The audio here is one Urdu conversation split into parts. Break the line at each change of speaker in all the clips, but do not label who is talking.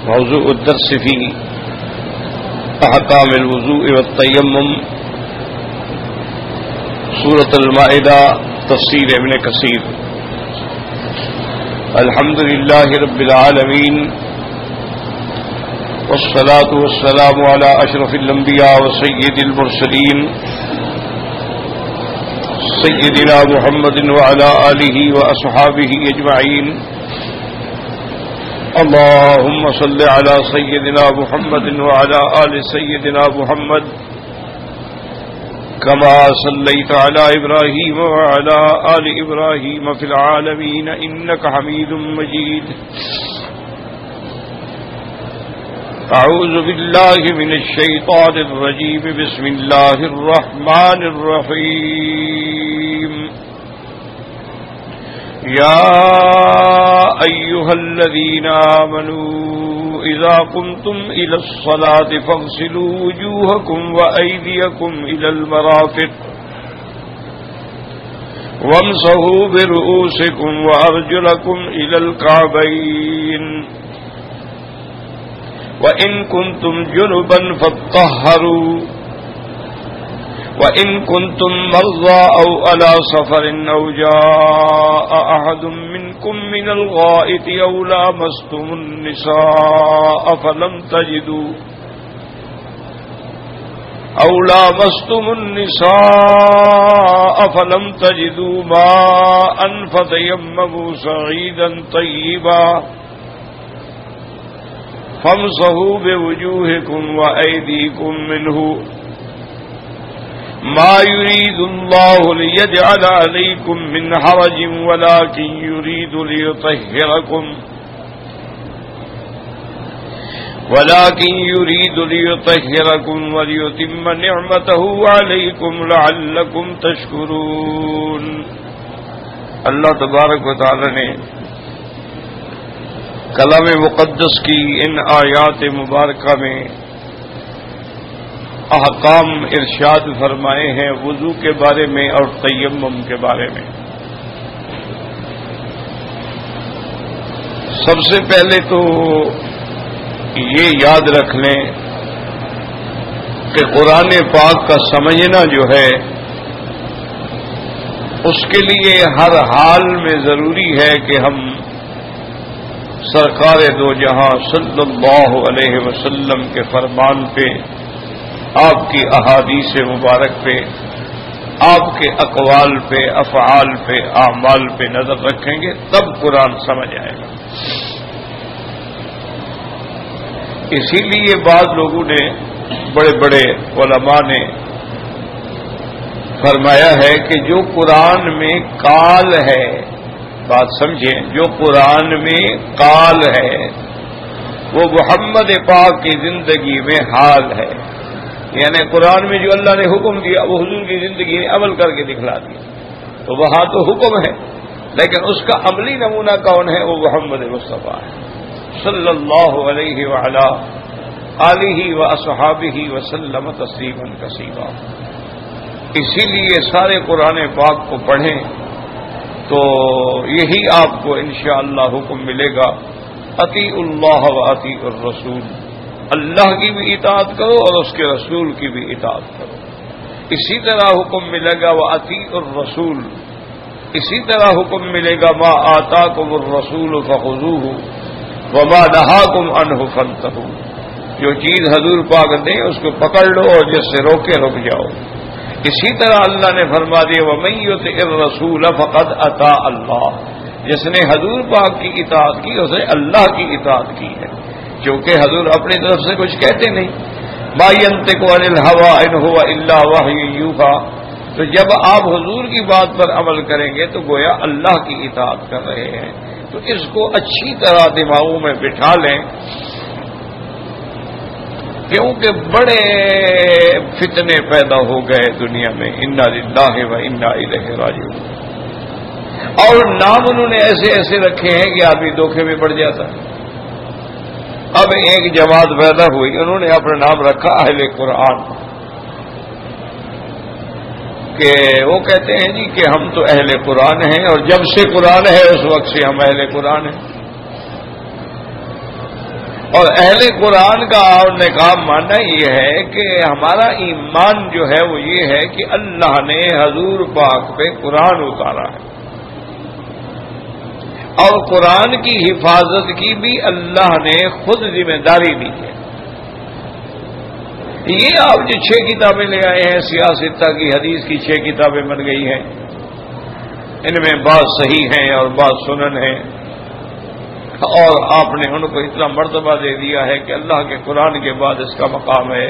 موضوع الدرس في احکام الوضوء والتیمم سورۃ المائدہ تفسیر ابن کثیر۔ الحمد للہ رب العالمین والصلاة والسلام على اشرف الانبیاء وسید المرسلین سیدنا محمد وعلى آلہ واصحابہ اجمعین۔ اللهم صل على سيدنا محمد وعلى آل سيدنا محمد كما صليت على إبراهيم وعلى آل إبراهيم في العالمين إنك حميد مجيد۔ أعوذ بالله من الشيطان الرجيم، بسم الله الرحمن الرحيم۔ يا أيها الذين آمنوا إذا قمتم إلى الصلاة فاغسلوا وجوهكم وأيديكم إلى المرافق وامسحوا برؤوسكم وأرجلكم إلى الكعبين وإن كنتم جنبا فاطهروا وَإِن كُنتُم مَّرْضَىٰ أَوْ عَلَىٰ سَفَرٍ أَوْ جَاءَ أَحَدٌ مِّنكُم مِّنَ الْغَائِطِ أَوْ لَامَسْتُمُ النِّسَاءَ فَلَمْ تَجِدُوا مَاءً فَتَيَمَّمُوا صَعِيدًا طَيِّبًا فَامْسَحُوا بِوُجُوهِكُمْ وَأَيْدِيكُم مِّنْهُ ما يريد الله ليجعل عليكم من حرج ولكن يريد ليطهركم وليتم نعمته عليكم لعلكم تشكرون۔ اللہ تبارک و تعالی نے کلام مقدس کی ان آیات مبارکہ میں احکام ارشاد فرمائے ہیں وضو کے بارے میں اور تیمم کے بارے میں۔ سب سے پہلے تو یہ یاد رکھ لیں کہ قرآن پاک کا سمجھنا جو ہے اس کے لیے ہر حال میں ضروری ہے کہ ہم سرکار دو جہاں صلی اللہ علیہ وسلم کے فرمان پہ، آپ کی احادیث مبارک پہ، آپ کے اقوال پہ، افعال پہ، اعمال پہ نظر رکھیں گے تب قرآن سمجھ آئے گا۔ اسی لیے بعض لوگوں نے، بڑے بڑے علماء نے فرمایا ہے کہ جو قرآن میں قال ہے، بات سمجھیں، جو قرآن میں قال ہے وہ محمد پاک کی زندگی میں حال ہے، یعنی قرآن میں جو اللہ نے حکم دیا وہ حضور کی زندگی میں عمل کر کے دکھلا دیا، تو وہاں تو حکم ہے لیکن اس کا عملی نمونہ کون ہے؟ وہ محمد مصطفیٰ ہے صلی اللہ علیہ وعلا آلہ واصحابہ وسلم تسلیما کثیرا۔ اسی لیے سارے قرآن پاک کو پڑھیں تو یہی آپ کو انشاءاللہ حکم ملے گا، اطیعوا اللہ واطیعوا الرسول، اللہ کی بھی اطاعت کرو اور اس کے رسول کی بھی اطاعت کرو۔ اسی طرح حکم ملے گا وَأَطِيعُوا الرَّسُولَ، اسی طرح حکم ملے گا مَا آتَاكُمُ الرَّسُولُ فَخُذُوهُ وَمَا نَهَاكُمْ عَنْهُ فَانْتَهُوا، جو چیز حضور پاک دیں اس کو پکڑ لو اور جس سے روکے رک جاؤ۔ اسی طرح اللہ نے فرما دیا وَمَن يُطِعِ الرَّسُولَ فَقَدْ أَطَاعَ اللَّهَ، جس نے حضور پاک کی اطاعت کی اس نے اللہ کی اطاعت کی ہے، کیونکہ حضور اپنی طرف سے کچھ کہتے نہیں، ما ينطق عن الهوى ان هو الا وحی یوحی، تو جب آپ حضور کی بات پر عمل کریں گے تو گویا اللہ کی اطاعت کر رہے ہیں۔ تو اس کو اچھی طرح دماغوں میں بٹھا لیں، کیونکہ بڑے فتنے پیدا ہو گئے دنیا میں، انا للہ و انا الیہ راجعون، اور نام انہوں نے ایسے ایسے رکھے ہیں کہ آدمی دھوکے میں پڑ جاتا ہے۔ اب ایک جماعت پیدا ہوئی، انہوں نے اپنا نام رکھا اہل قرآن، کہ وہ کہتے ہیں جی کہ ہم تو اہل قرآن ہیں اور جب سے قرآن ہے اس وقت سے ہم اہل قرآن ہیں۔ اور اہل قرآن کا اور نے کہا ماننا یہ ہے کہ ہمارا ایمان جو ہے وہ یہ ہے کہ اللہ نے حضور پاک پہ قرآن اتارا ہے اور قرآن کی حفاظت کی بھی اللہ نے خود ذمہ داری دی ہے. یہ آپ جو 6 کتابیں لے آئے ہیں سیاستہ کی حدیث کی 6 کتابیں بن گئی ہیں، ان میں بعض صحیح ہیں اور بعض سنن ہیں، اور آپ نے ان کو اتنا مرتبہ دے دیا ہے کہ اللہ کے قرآن کے بعد اس کا مقام ہے.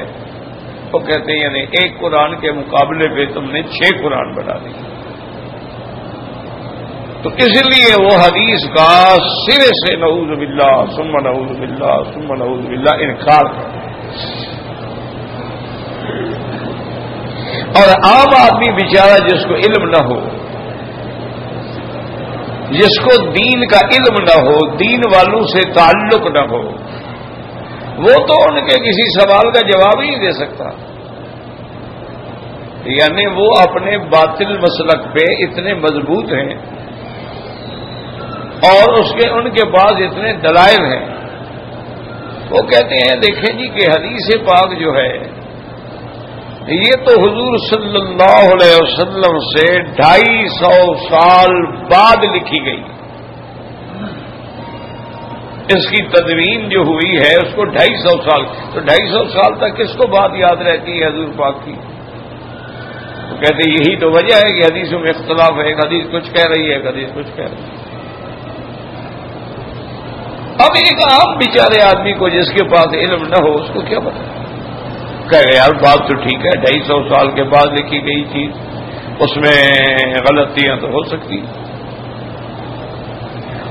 وہ کہتے ہیں یعنی ایک قرآن کے مقابلے پہ تم نے 6 قرآن بنا دی. تو اس لیے وہ حدیث کا سرے سے نعوذ باللہ ثم نعوذ باللہ ثم نعوذ باللہ انکار ہے. اور عام آدمی بیچارہ جس کو علم نہ ہو، جس کو دین کا علم نہ ہو، دین والوں سے تعلق نہ ہو، وہ تو ان کے کسی سوال کا جواب ہی نہیں دے سکتا. یعنی وہ اپنے باطل مسلک پہ اتنے مضبوط ہیں اور ان کے پاس اتنے دلائل ہیں. وہ کہتے ہیں دیکھیں جی کہ حدیث پاک جو ہے یہ تو حضور صلی اللہ علیہ وسلم سے 250 سال بعد لکھی گئی. اس کی تدوین جو ہوئی ہے اس کو 250 سال، تو 250 سال تک کس کو بات یاد رہتی ہے حضور پاک کی؟ تو کہتے ہیں یہی تو وجہ ہے کہ حدیثوں میں اختلاف ہے، ایک حدیث کچھ کہہ رہی ہے، ایک حدیث کچھ کہہ رہی ہے. اب ایک عام بیچارے آدمی کو جس کے پاس علم نہ ہو اس کو کیا پتا؟ کہ یار بات تو ٹھیک ہے، 250 سال کے بعد لکھی گئی چیز، اس میں غلطیاں تو ہو سکتی.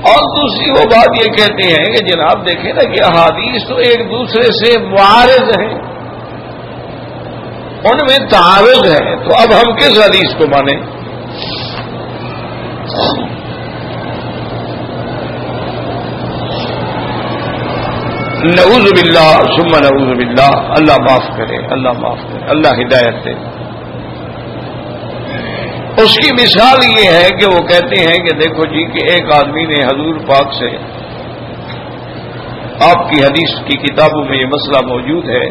اور دوسری وہ بات یہ کہتے ہیں کہ جناب دیکھیں نا کہ احادیث تو ایک دوسرے سے معارض ہیں، ان میں تعارض ہے، تو اب ہم کس حدیث کو مانیں؟ نعوذ باللہ ثم نعوذ باللہ. اللہ معاف کرے، اللہ معاف کرے، اللہ ہدایت دے. اس کی مثال یہ ہے کہ وہ کہتے ہیں کہ دیکھو جی کہ ایک آدمی نے حضور پاک سے، آپ کی حدیث کی کتابوں میں یہ مسئلہ موجود ہے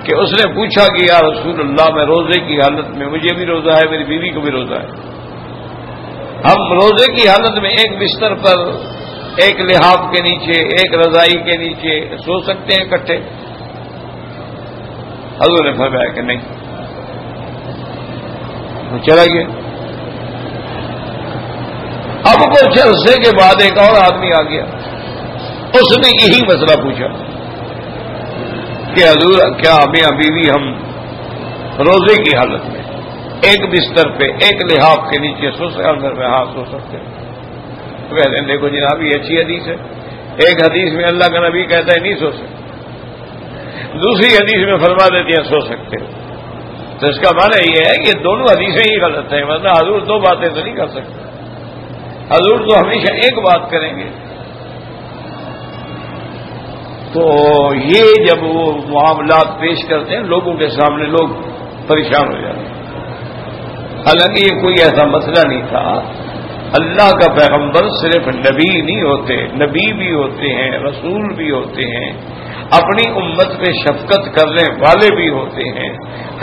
کہ اس نے پوچھا کہ یا رسول اللہ میں روزے کی حالت میں، مجھے بھی روزہ ہے، میری بیوی کو بھی روزہ ہے، ہم روزے کی حالت میں ایک بستر پر، ایک لحاف کے نیچے، ایک رضائی کے نیچے سو سکتے ہیں اکٹھے؟ حضور نے فرمایا کہ نہیں. وہ چلا گیا. اب کچھ عرصے کے بعد ایک اور آدمی آ گیا، اس نے یہی مسئلہ پوچھا کہ حضور کیا میاں بیوی ہم روزے کی حالت میں ایک بستر پہ ایک لحاف کے نیچے سو سکتے ہیں؟ کہتے ہیں دیکھو جناب یہ اچھی حدیث ہے، ایک حدیث میں اللہ کا نبی کہتا ہے نہیں سو سکتے، دوسری حدیث میں فرما دیتی ہیں سو سکتے ہو. تو اس کا معنی یہ ہے کہ دونوں حدیثیں ہی غلط ہیں، ورنہ حضور 2 باتیں تو نہیں کر سکتے، حضور تو ہمیشہ ایک بات کریں گے. تو یہ جب وہ معاملات پیش کرتے ہیں لوگوں کے سامنے، لوگ پریشان ہو جاتے ہیں. حالانکہ یہ کوئی ایسا مسئلہ نہیں تھا. اللہ کا پیغمبر صرف نبی نہیں ہوتے، نبی بھی ہوتے ہیں، رسول بھی ہوتے ہیں، اپنی امت پہ شفقت کرنے والے بھی ہوتے ہیں،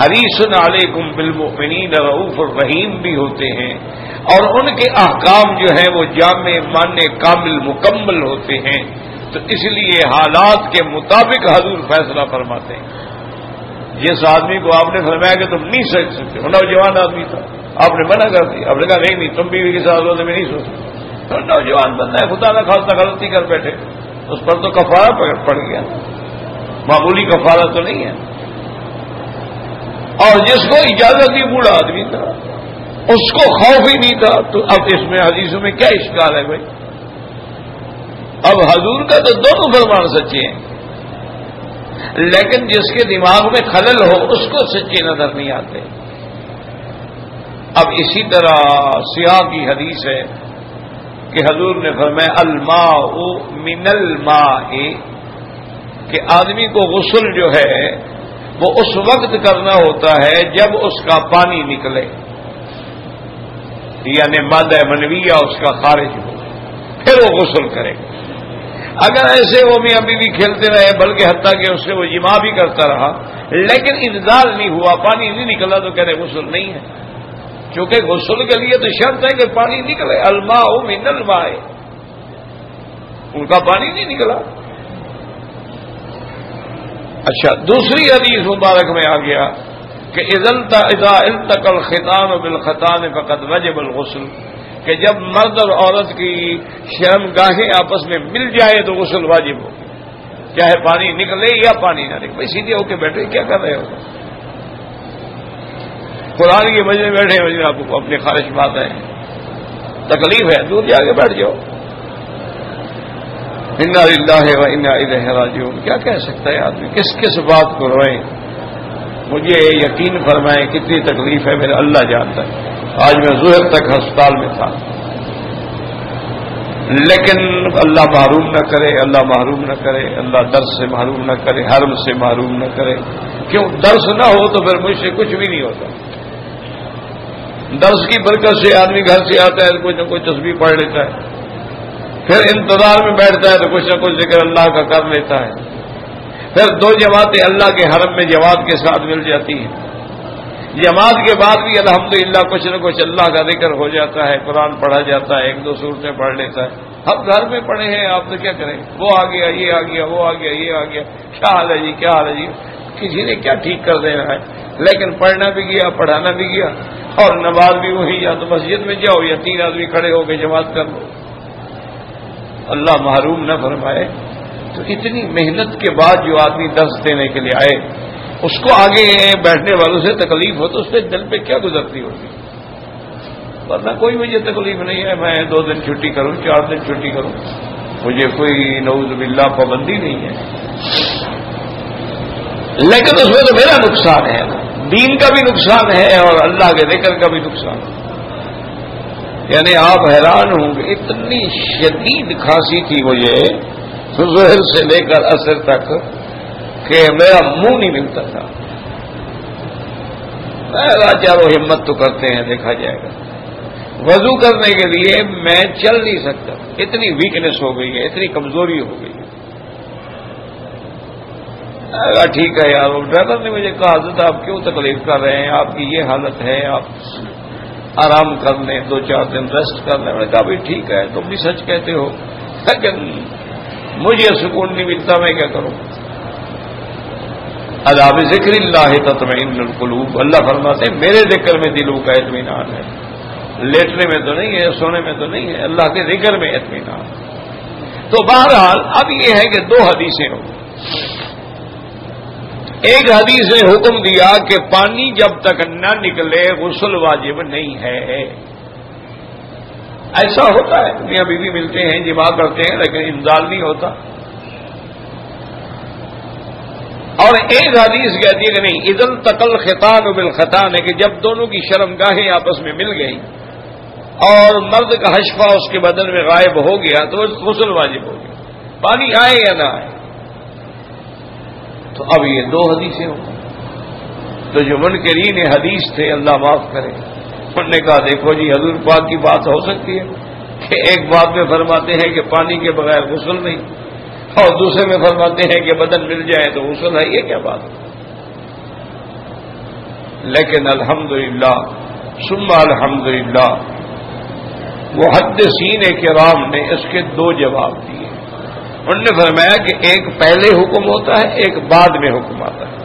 حریص علیکم بالمؤمنین رؤوف الرحیم بھی ہوتے ہیں، اور ان کے احکام جو ہیں وہ جامع ماننے کامل مکمل ہوتے ہیں. تو اس لیے حالات کے مطابق حضور فیصلہ فرماتے ہیں. جس آدمی کو آپ نے فرمایا کہ تم نہیں سوچ سکتے، وہ نوجوان آدمی تھا، آپ نے منع کر دیا، آپ نے کہا نہیں تم بیوی کے ساتھ روزے میں نہیں سو سکتے. تو نوجوان بندہ ہے، خدا نہ خاصا غلطی کر بیٹھے، اس پر تو کفارہ پڑ گیا، معمولی کفارہ تو نہیں ہے. اور جس کو اجازت دی بوڑھا آدمی تھا، اس کو خوف ہی نہیں تھا. تو اب اس میں حدیثوں میں کیا اشکال ہے بھائی؟ اب حضور کا تو دونوں فرمان سچے ہیں، لیکن جس کے دماغ میں خلل ہو اس کو سچے نظر نہیں آتے. اب اسی طرح سیاہ کی حدیث ہے کہ حضور نے فرمایا الماء من الماء، کہ آدمی کو غسل جو ہے وہ اس وقت کرنا ہوتا ہے جب اس کا پانی نکلے، یعنی مادہ منویہ اس کا خارج ہو، پھر وہ غسل کرے. اگر ایسے وہ میاں بیوی کھیلتے رہے بلکہ حتیٰ کہ اس سے وہ جماع بھی کرتا رہا لیکن انزال نہیں ہوا، پانی نہیں نکلا، تو کہتے غسل نہیں ہے، کیونکہ غسل کے لیے تو شرط ہے کہ پانی نکلے، الماء من الماء، ان کا پانی نہیں نکلا۔ اچھا، دوسری حدیث مبارک میں آ گیا کہ اذا التقى الختان بالختان فقد وجب الغسل، کہ جب مرد اور عورت کی شرم گاہیں آپس میں مل جائے تو غسل واجب ہو، چاہے پانی نکلے یا پانی نہ نکلے۔ سیدھے ہو کے بیٹھے کیا کر رہے ہو؟ قرآن کی مجلس میں بیٹھے ہیں، آپ کو اپنی خواہش بات ہے، تکلیف ہے، دور جا کے بیٹھ جاؤ۔ انا للہ و انا الیہ راجعون، کیا کہہ سکتا ہے آدمی، کس کس بات کو روئیں؟ مجھے یقین فرمائیں کتنی تکلیف ہے، میرا اللہ جانتا ہے۔ آج میں ظہر تک ہسپتال میں تھا، لیکن اللہ محروم نہ کرے، اللہ محروم نہ کرے، اللہ درس سے محروم نہ کرے، حرم سے محروم نہ کرے۔ کیوں؟ درس نہ ہو تو پھر مجھ سے کچھ بھی نہیں ہوتا۔ درس کی برکت سے آدمی گھر سے آتا ہے تو کچھ نہ کچھ تسبیح پڑھ لیتا ہے، پھر انتظار میں بیٹھتا ہے تو کچھ نہ کچھ ذکر اللہ کا کر لیتا ہے، پھر دو جماعتیں اللہ کے حرم میں جماعت کے ساتھ مل جاتی ہیں، جماعت کے بعد بھی الحمدللہ کچھ نہ کچھ اللہ کا ذکر ہو جاتا ہے، قرآن پڑھا جاتا ہے، ایک دو سورتیں پڑھ لیتا ہے۔ ہم گھر میں پڑھے ہیں، آپ تو کیا کریں، وہ آ گیا، یہ آ گیا، وہ آ گیا، یہ آ گیا، کیا حال ہے جی، کیا حال ہے جی، کسی نے کیا ٹھیک کر دینا ہے، لیکن پڑھنا بھی گیا، پڑھانا بھی گیا، اور نماز بھی وہی، یا تو مسجد میں جاؤ یا 3 آدمی کھڑے ہو کے جماعت کر لو۔ اللہ محروم نہ فرمائے۔ تو اتنی محنت کے بعد جو آدمی درس دینے کے لیے آئے، اس کو آگے بیٹھنے والوں سے تکلیف ہو تو اس کے دل پہ کیا گزرتی ہوگی؟ ورنہ کوئی مجھے تکلیف نہیں ہے، میں 2 دن چھٹی کروں، 4 دن چھٹی کروں، مجھے کوئی نعوذ باللہ پابندی نہیں ہے، لیکن اس میں تو میرا نقصان ہے، دین کا بھی نقصان ہے اور اللہ کے ذکر کا بھی نقصان ہے۔ یعنی آپ حیران ہوں گے، اتنی شدید کھانسی تھی مجھے ظہر سے لے کر عصر تک کہ میرا منہ نہیں ملتا تھا۔ چاروں ہمت تو کرتے ہیں، دیکھا جائے گا۔ وضو کرنے کے لیے میں چل نہیں سکتا، اتنی ویکنس ہو گئی ہے، اتنی کمزوری ہو گئی ہے۔ ٹھیک ہے یار، وہ ڈرائیور نے مجھے کہا حضرت آپ کیوں تکلیف کر رہے ہیں، آپ کی یہ حالت ہے، آپ آرام کر لیں، 2-4 دن ریسٹ کر لیں۔ میں نے کہا بھائی ٹھیک ہے، تم بھی سچ کہتے ہو، لیکن مجھے سکون نہیں ملتا، میں کیا کروں؟ الا بذکر اللہ تطمئن القلوب، اللہ فرماتے ہیں میرے ذکر میں دلوں کا اطمینان ہے، لیٹنے میں تو نہیں ہے، سونے میں تو نہیں ہے، اللہ کے ذکر میں اطمینان۔ تو بہرحال اب یہ ہے کہ 2 حدیثیں ہوں۔ ایک حدیث نے حکم دیا کہ پانی جب تک نہ نکلے غسل واجب نہیں ہے۔ ایسا ہوتا ہے، میاں بیوی ملتے ہیں، جماع کرتے ہیں، لیکن انزال نہیں ہوتا۔ اور ایک حدیث کہتی ہے کہ نہیں، اذا التقى الختان بالختان، ہے کہ جب دونوں کی شرمگاہیں آپس میں مل گئیں اور مرد کا حشفہ اس کے بدن میں غائب ہو گیا تو غسل واجب ہو گیا، پانی آئے یا نہ آئے۔ تو اب یہ 2 حدیثیں ہوں۔ تو جو منکرین حدیث تھے، اللہ معاف کرے، انہوں نے کہا دیکھو جی حضور پاک کی بات ہو سکتی ہے کہ ایک بات میں فرماتے ہیں کہ پانی کے بغیر غسل نہیں، اور دوسرے میں فرماتے ہیں کہ بدن مل جائے تو غسل ہے، یہ کیا بات ہے؟ لیکن الحمدللہ ثم الحمدللہ محدثین کرام نے اس کے 2 جواب دیے۔ انہوں نے فرمایا کہ ایک پہلے حکم ہوتا ہے، ایک بعد میں حکم آتا ہے۔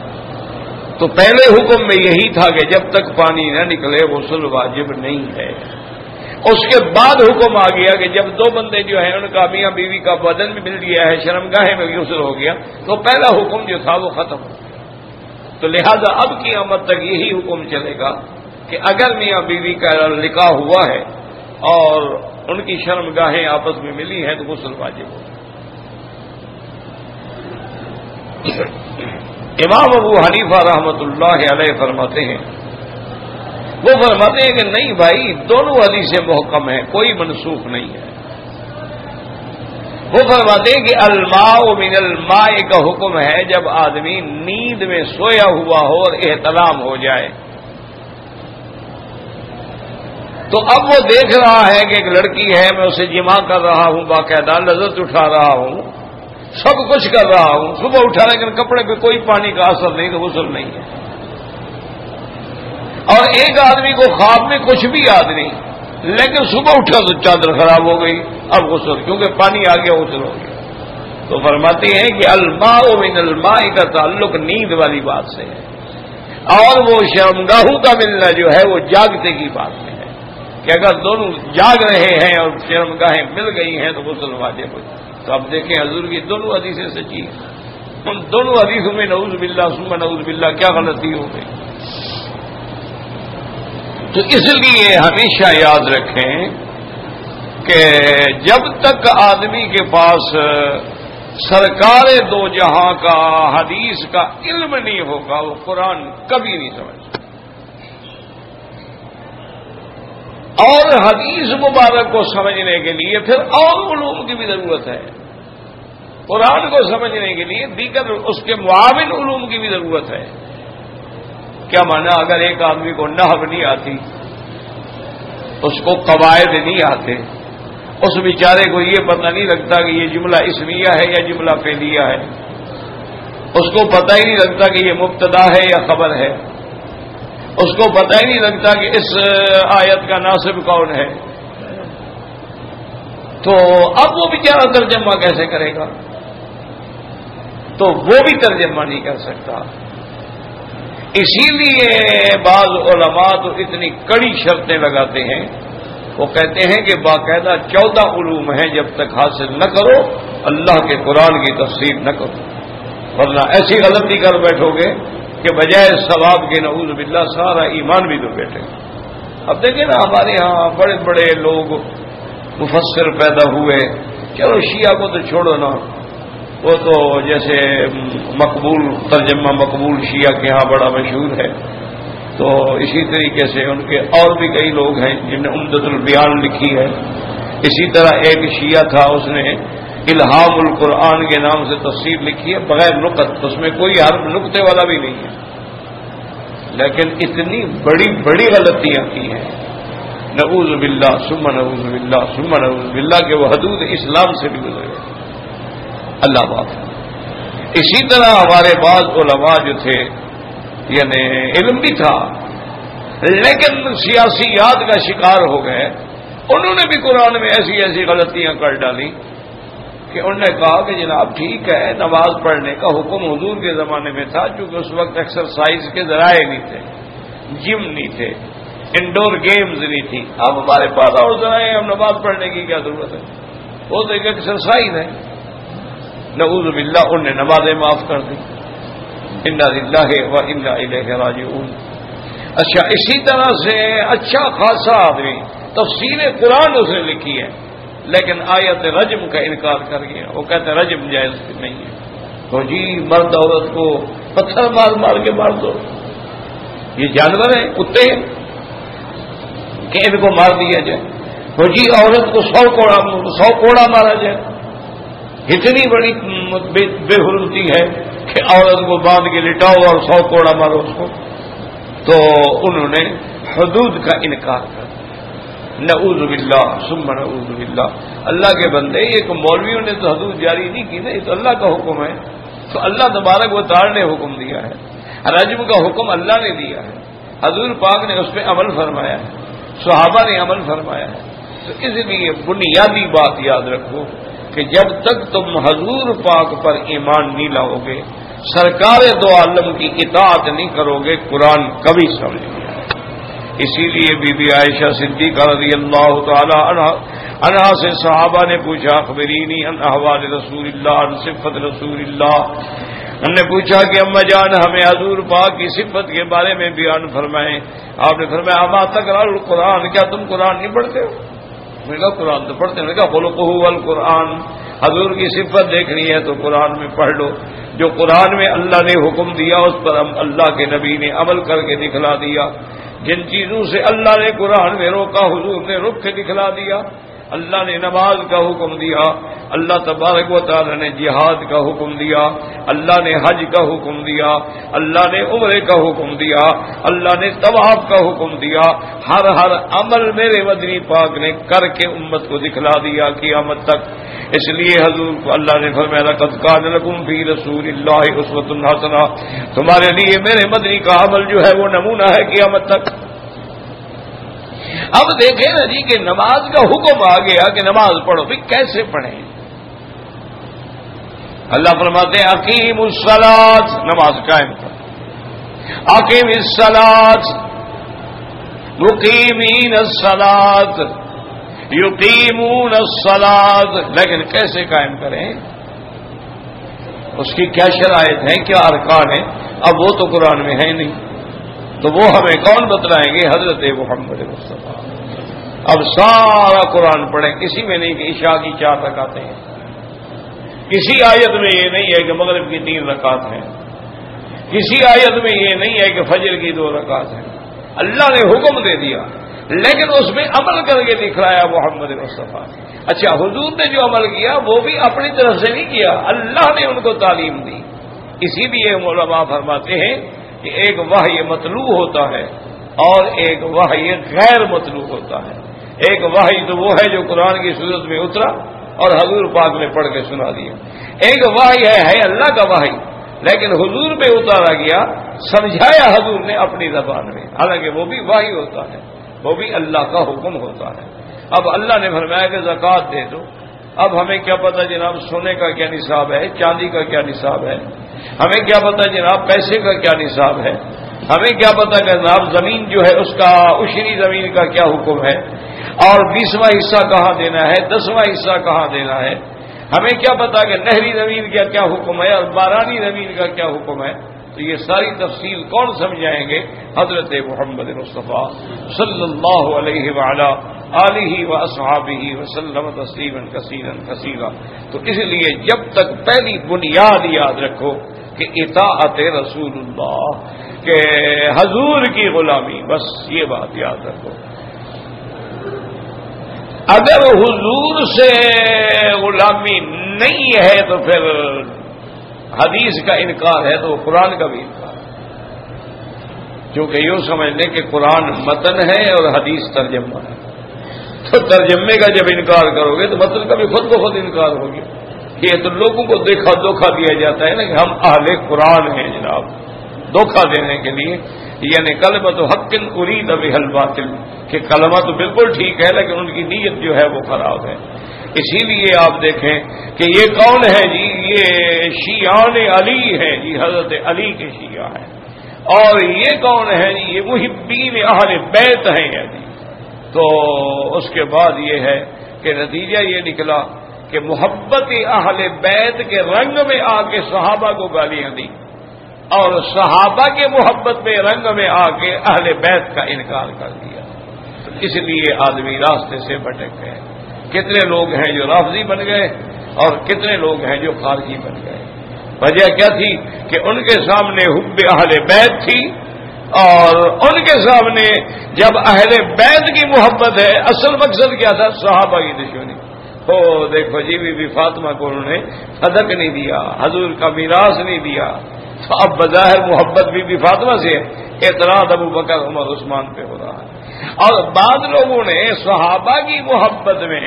تو پہلے حکم میں یہی تھا کہ جب تک پانی نہ نکلے غسل واجب نہیں ہے۔ اس کے بعد حکم آ گیا کہ جب 2 بندے جو ہیں ان کا میاں بیوی کا بدن بھی مل گیا ہے، شرمگاہیں میں غسل ہو گیا، تو پہلا حکم جو تھا وہ ختم ہو گیا۔ تو لہذا اب قیامت تک یہی حکم چلے گا کہ اگر میاں بیوی کا نکاح ہوا ہے اور ان کی شرمگاہیں آپس میں ملی ہیں تو غسل واجب ہوگا۔ امام ابو حنیفہ رحمۃ اللہ علیہ فرماتے ہیں کہ نہیں بھائی، دونوں حدیثیں محکم ہیں، کوئی منسوخ نہیں ہے۔ وہ فرماتے ہیں کہ الماء من الماء کا حکم ہے جب آدمی نیند میں سویا ہوا ہو اور احتلام ہو جائے، تو اب وہ دیکھ رہا ہے کہ ایک لڑکی ہے، میں اسے جماع کر رہا ہوں، باقاعدہ لذت اٹھا رہا ہوں، سب کچھ کر رہا ہوں، صبح اٹھا لیکن کپڑے پہ کوئی پانی کا اثر نہیں تو غسل نہیں ہے. اور ایک آدمی کو خواب میں کچھ بھی یاد نہیں، لیکن صبح اٹھا تو چادر خراب ہو گئی، اب غسل کیونکہ پانی آ گیا غسل ہو گیا. تو فرماتے ہیں کہ الماء من الماء کا تعلق نیند والی بات سے ہے، اور وہ شرمگاہوں کا ملنا جو ہے وہ جاگتے کی بات میں ہے کہ اگر دونوں جاگ رہے ہیں اور شرمگاہیں مل گئی ہیں تو غسل واجب ہو. تو اب دیکھیں حضور کی دونوں حدیثیں سچی ہیں، ان دونوں حدیثوں میں نعوذ باللہ ثم نعوذ باللہ کیا غلطی ہو گئی. تو اس لیے ہمیشہ یاد رکھیں کہ جب تک آدمی کے پاس سرکار دو جہاں کا حدیث کا علم نہیں ہوگا وہ قرآن کبھی نہیں سمجھ سکتا. اور حدیث مبارک کو سمجھنے کے لیے پھر اور علوم کی بھی ضرورت ہے. قرآن کو سمجھنے کے لیے دیگر اس کے معاون علوم کی بھی ضرورت ہے. کیا مانا؟ اگر ایک آدمی کو نحو نہیں آتی، اس کو قواعد نہیں آتے، اس بیچارے کو یہ پتہ نہیں لگتا کہ یہ جملہ اسمیہ ہے یا جملہ فعلیہ ہے، اس کو پتہ ہی نہیں لگتا کہ یہ مبتدا ہے یا خبر ہے، اس کو پتہ ہی نہیں لگتا کہ اس آیت کا ناصب کون ہے، تو اب وہ بیچارہ ترجمہ کیسے کرے گا؟ تو وہ بھی ترجمہ نہیں کر سکتا. اسی لیے بعض علماء تو اتنی کڑی شرطیں لگاتے ہیں، وہ کہتے ہیں کہ باقاعدہ 14 علوم ہیں، جب تک حاصل نہ کرو اللہ کے قرآن کی تفسیر نہ کرو، ورنہ ایسی غلطی کر بیٹھو گے کہ بجائے ثواب کے نعوذ باللہ سارا ایمان بھی دو بیٹھے. اب دیکھیں نا ہمارے ہاں بڑے بڑے لوگ مفسر پیدا ہوئے، چلو شیعہ کو تو چھوڑو نا، وہ تو جیسے مقبول ترجمہ مقبول شیعہ کے ہاں بڑا مشہور ہے، تو اسی طریقے سے ان کے اور بھی کئی لوگ ہیں جنہوں نے عمدۃ البیان لکھی ہے. اسی طرح ایک شیعہ تھا، اس نے الہام القرآن کے نام سے تفسیر لکھی ہے بغیر نقط، اس میں کوئی حرف نقطے والا بھی نہیں ہے، لیکن اتنی بڑی بڑی غلطیاں کی ہیں نعوذ باللہ ثم نعوذ باللہ ثم نعوذ باللہ کہ وہ حدود اسلام سے بھی گزر گئے. اللہ بات. اسی طرح ہمارے بعض علماء جو تھے، یعنی علم بھی تھا لیکن سیاسیات کا شکار ہو گئے، انہوں نے بھی قرآن میں ایسی ایسی غلطیاں کر ڈالی کہ انہوں نے کہا کہ جناب ٹھیک ہے نماز پڑھنے کا حکم حضور کے زمانے میں تھا، چونکہ اس وقت ایکسرسائز کے ذرائع نہیں تھے، جم نہیں تھے، انڈور گیمز نہیں تھی. اب ہمارے پاس اور ذرائع ہیں، اب نماز پڑھنے کی کیا ضرورت ہے، وہ تو ایک ایکسرسائز ہے. نعوذ باللہ انہوں نے نمازیں معاف کر دی. انا للہ و انا الیہ راجعون. اچھا اسی طرح سے اچھا خاصا آدمی تفسیر قرآن اس نے لکھی ہے لیکن آیت رجم کا انکار کر گیا. وہ کہتے ہیں رجم جائز نہیں ہے. تو جی مرد عورت کو پتھر مار مار کے مار دو، یہ جانور ہیں، کتے ہیں کہ ان کو مار دیا جائے. تو جی عورت کو 100 کوڑا مارا جائے. اتنی بڑی بے حرمتی ہے کہ عورت کو باندھ کے لٹاؤ اور 100 کوڑا مارو اس کو. تو انہوں نے حدود کا انکار کر دیا. نعوذ باللہ ثم نعوذ باللہ. اللہ کے بندے، ایک مولویوں نے تو حدود جاری نہیں کی نا، یہ تو اللہ کا حکم ہے. تو اللہ تبارک و تعالی نے حکم دیا ہے، رجم کا حکم اللہ نے دیا ہے، حضور پاک نے اس پہ عمل فرمایا ہے، صحابہ نے عمل فرمایا ہے. تو اس لیے بنیادی بات یاد رکھو کہ جب تک تم حضور پاک پر ایمان نہیں لاؤ گے، سرکار دو عالم کی اطاعت نہیں کرو گے، قرآن کبھی سمجھ نہیں آئے. اسی لیے بی بی عائشہ صدیقہ رضی اللہ تعالی عنہا سے صحابہ نے پوچھا اخبرینی عن احوال رسول اللہ، عن صفت رسول اللہ. انہوں نے پوچھا کہ اما جان ہمیں حضور پاک کی صفت کے بارے میں بیان فرمائیں. آپ نے فرمایا اما تقرأ القرآن، کیا تم قرآن نہیں پڑھتے ہو؟ میں نے کہا قرآن تو پڑھتے ہیں. میں نے کہا خلقہ والقرآن، حضور کی صفت دیکھنی ہے تو قرآن میں پڑھ لو. جو قرآن میں اللہ نے حکم دیا اس پر ہم اللہ کے نبی نے عمل کر کے دکھلا دیا. جن چیزوں سے اللہ نے قرآن میں روکا حضور نے رک کے دکھلا دیا. اللہ نے نماز کا حکم دیا، اللہ تبارک و تعالی نے جہاد کا حکم دیا، اللہ نے حج کا حکم دیا، اللہ نے عمرے کا حکم دیا، اللہ نے طواف کا حکم دیا، ہر عمل میرے مدنی پاک نے کر کے امت کو دکھلا دیا قیامت تک۔ اس لیے حضور کو اللہ نے فرمایا لقد کان لکم فی رسول اللہ اسوۃ حسنہ، تمہارے لیے میرے مدنی کا عمل جو ہے وہ نمونہ ہے قیامت تک۔ اب دیکھیں نا جی کہ نماز کا حکم آ گیا کہ نماز پڑھو، بھی کیسے پڑھیں؟ اللہ فرماتے ہیں اقیم الصلاۃ، نماز قائم کرو، اقیم الصلاۃ، مقیمین الصلاۃ، یقیمون الصلاۃ، لیکن کیسے قائم کریں؟ اس کی کیا شرائط ہیں، کیا ارکان ہیں؟ اب وہ تو قرآن میں ہے نہیں، تو وہ ہمیں کون بتلائیں گے؟ حضرت محمد مصطفیٰ۔ اب سارا قرآن پڑھیں، کسی میں نہیں کہ عشاء کی 4 رکعتیں ہیں، کسی آیت میں یہ نہیں ہے کہ مغرب کی 3 رکعت ہیں، کسی آیت میں یہ نہیں ہے کہ فجر کی 2 رکعت ہیں۔ اللہ نے حکم دے دیا لیکن اس میں عمل کر کے دکھلایا محمد مصطفیٰ۔ اچھا، حضور نے جو عمل کیا وہ بھی اپنی طرف سے نہیں کیا، اللہ نے ان کو تعلیم دی۔ اسی لیے علماء فرماتے ہیں کہ ایک وحی مطلوع ہوتا ہے اور ایک وحی غیر مطلوع ہوتا ہے۔ ایک وحی تو وہ ہے جو قرآن کی صورت میں اترا اور حضور پاک نے پڑھ کے سنا دیا، ایک وحی ہے اللہ کا وحی لیکن حضور پہ اتارا گیا، سمجھایا حضور نے اپنی زبان میں، حالانکہ وہ بھی وحی ہوتا ہے، وہ بھی اللہ کا حکم ہوتا ہے۔ اب اللہ نے فرمایا کہ زکوٰۃ دے دو، اب ہمیں کیا پتہ جناب سونے کا کیا نصاب ہے، چاندی کا کیا نصاب ہے، ہمیں کیا پتہ جناب پیسے کا کیا نصاب ہے، ہمیں کیا پتہ کہ جناب زمین جو ہے اس کا عشری زمین کا کیا حکم ہے، اور 20واں حصہ کہاں دینا ہے، 10واں حصہ کہاں دینا ہے، ہمیں کیا پتا کہ نہری زمین کا کیا حکم ہے اور بارانی زمین کا کیا حکم ہے۔ تو یہ ساری تفصیل کون سمجھائیں گے؟ حضرت محمد مصطفیٰ صلی اللہ علیہ وعلی آلہ واصحابہ وسلم تسلیما کثیرا کثیرا۔ تو اس لیے جب تک پہلی بنیاد یاد رکھو کہ اطاعت رسول اللہ، کہ حضور کی غلامی، بس یہ بات یاد رکھو۔ اگر حضور سے غلامی نہیں ہے تو پھر حدیث کا انکار ہے، تو قرآن کا بھی انکار ہے، کیونکہ یوں سمجھ لیں کہ قرآن متن ہے اور حدیث ترجمہ ہے، تو ترجمے کا جب انکار کرو گے تو متن کا بھی خود بخود انکار ہوگی۔ یہ تو لوگوں کو دھوکہ دیا جاتا ہے نا کہ ہم اہل قرآن ہیں جناب، دھوکہ دینے کے لیے، یعنی کلمۃ حق ارید بہا الباطل، کہ کلمہ تو بالکل ٹھیک ہے لیکن ان کی نیت جو ہے وہ خراب ہے۔ اسی لیے آپ دیکھیں کہ یہ کون ہے جی؟ یہ شیعان علی ہیں جی، حضرت علی کے شیعہ ہیں، اور یہ کون ہے جی؟ یہ محبین اہل بیت ہیں جی۔ تو اس کے بعد یہ ہے کہ نتیجہ یہ نکلا کہ محبت اہل بیت کے رنگ میں آ کے صحابہ کو گالیاں دی، اور صحابہ کے محبت میں رنگ میں آ کے اہل بیت کا انکار کر دیا۔ اس لیے آدمی راستے سے بھٹک گئے۔ کتنے لوگ ہیں جو رافضی بن گئے اور کتنے لوگ ہیں جو خارجی بن گئے۔ وجہ کیا تھی کہ ان کے سامنے حب اہل بیت تھی، اور ان کے سامنے جب اہل بیت کی محبت ہے، اصل مقصد کیا تھا؟ صحابہ کی دشمنی۔ او دیکھو جی، بی بی فاطمہ کو انہوں نے صدق نہیں دیا، حضور کا میراث نہیں دیا، تو اب بظاہر محبت بی بی فاطمہ سے اعتراض ابو بکر عمر عثمان پہ ہو رہا ہے۔ اور بعض لوگوں نے صحابہ کی محبت میں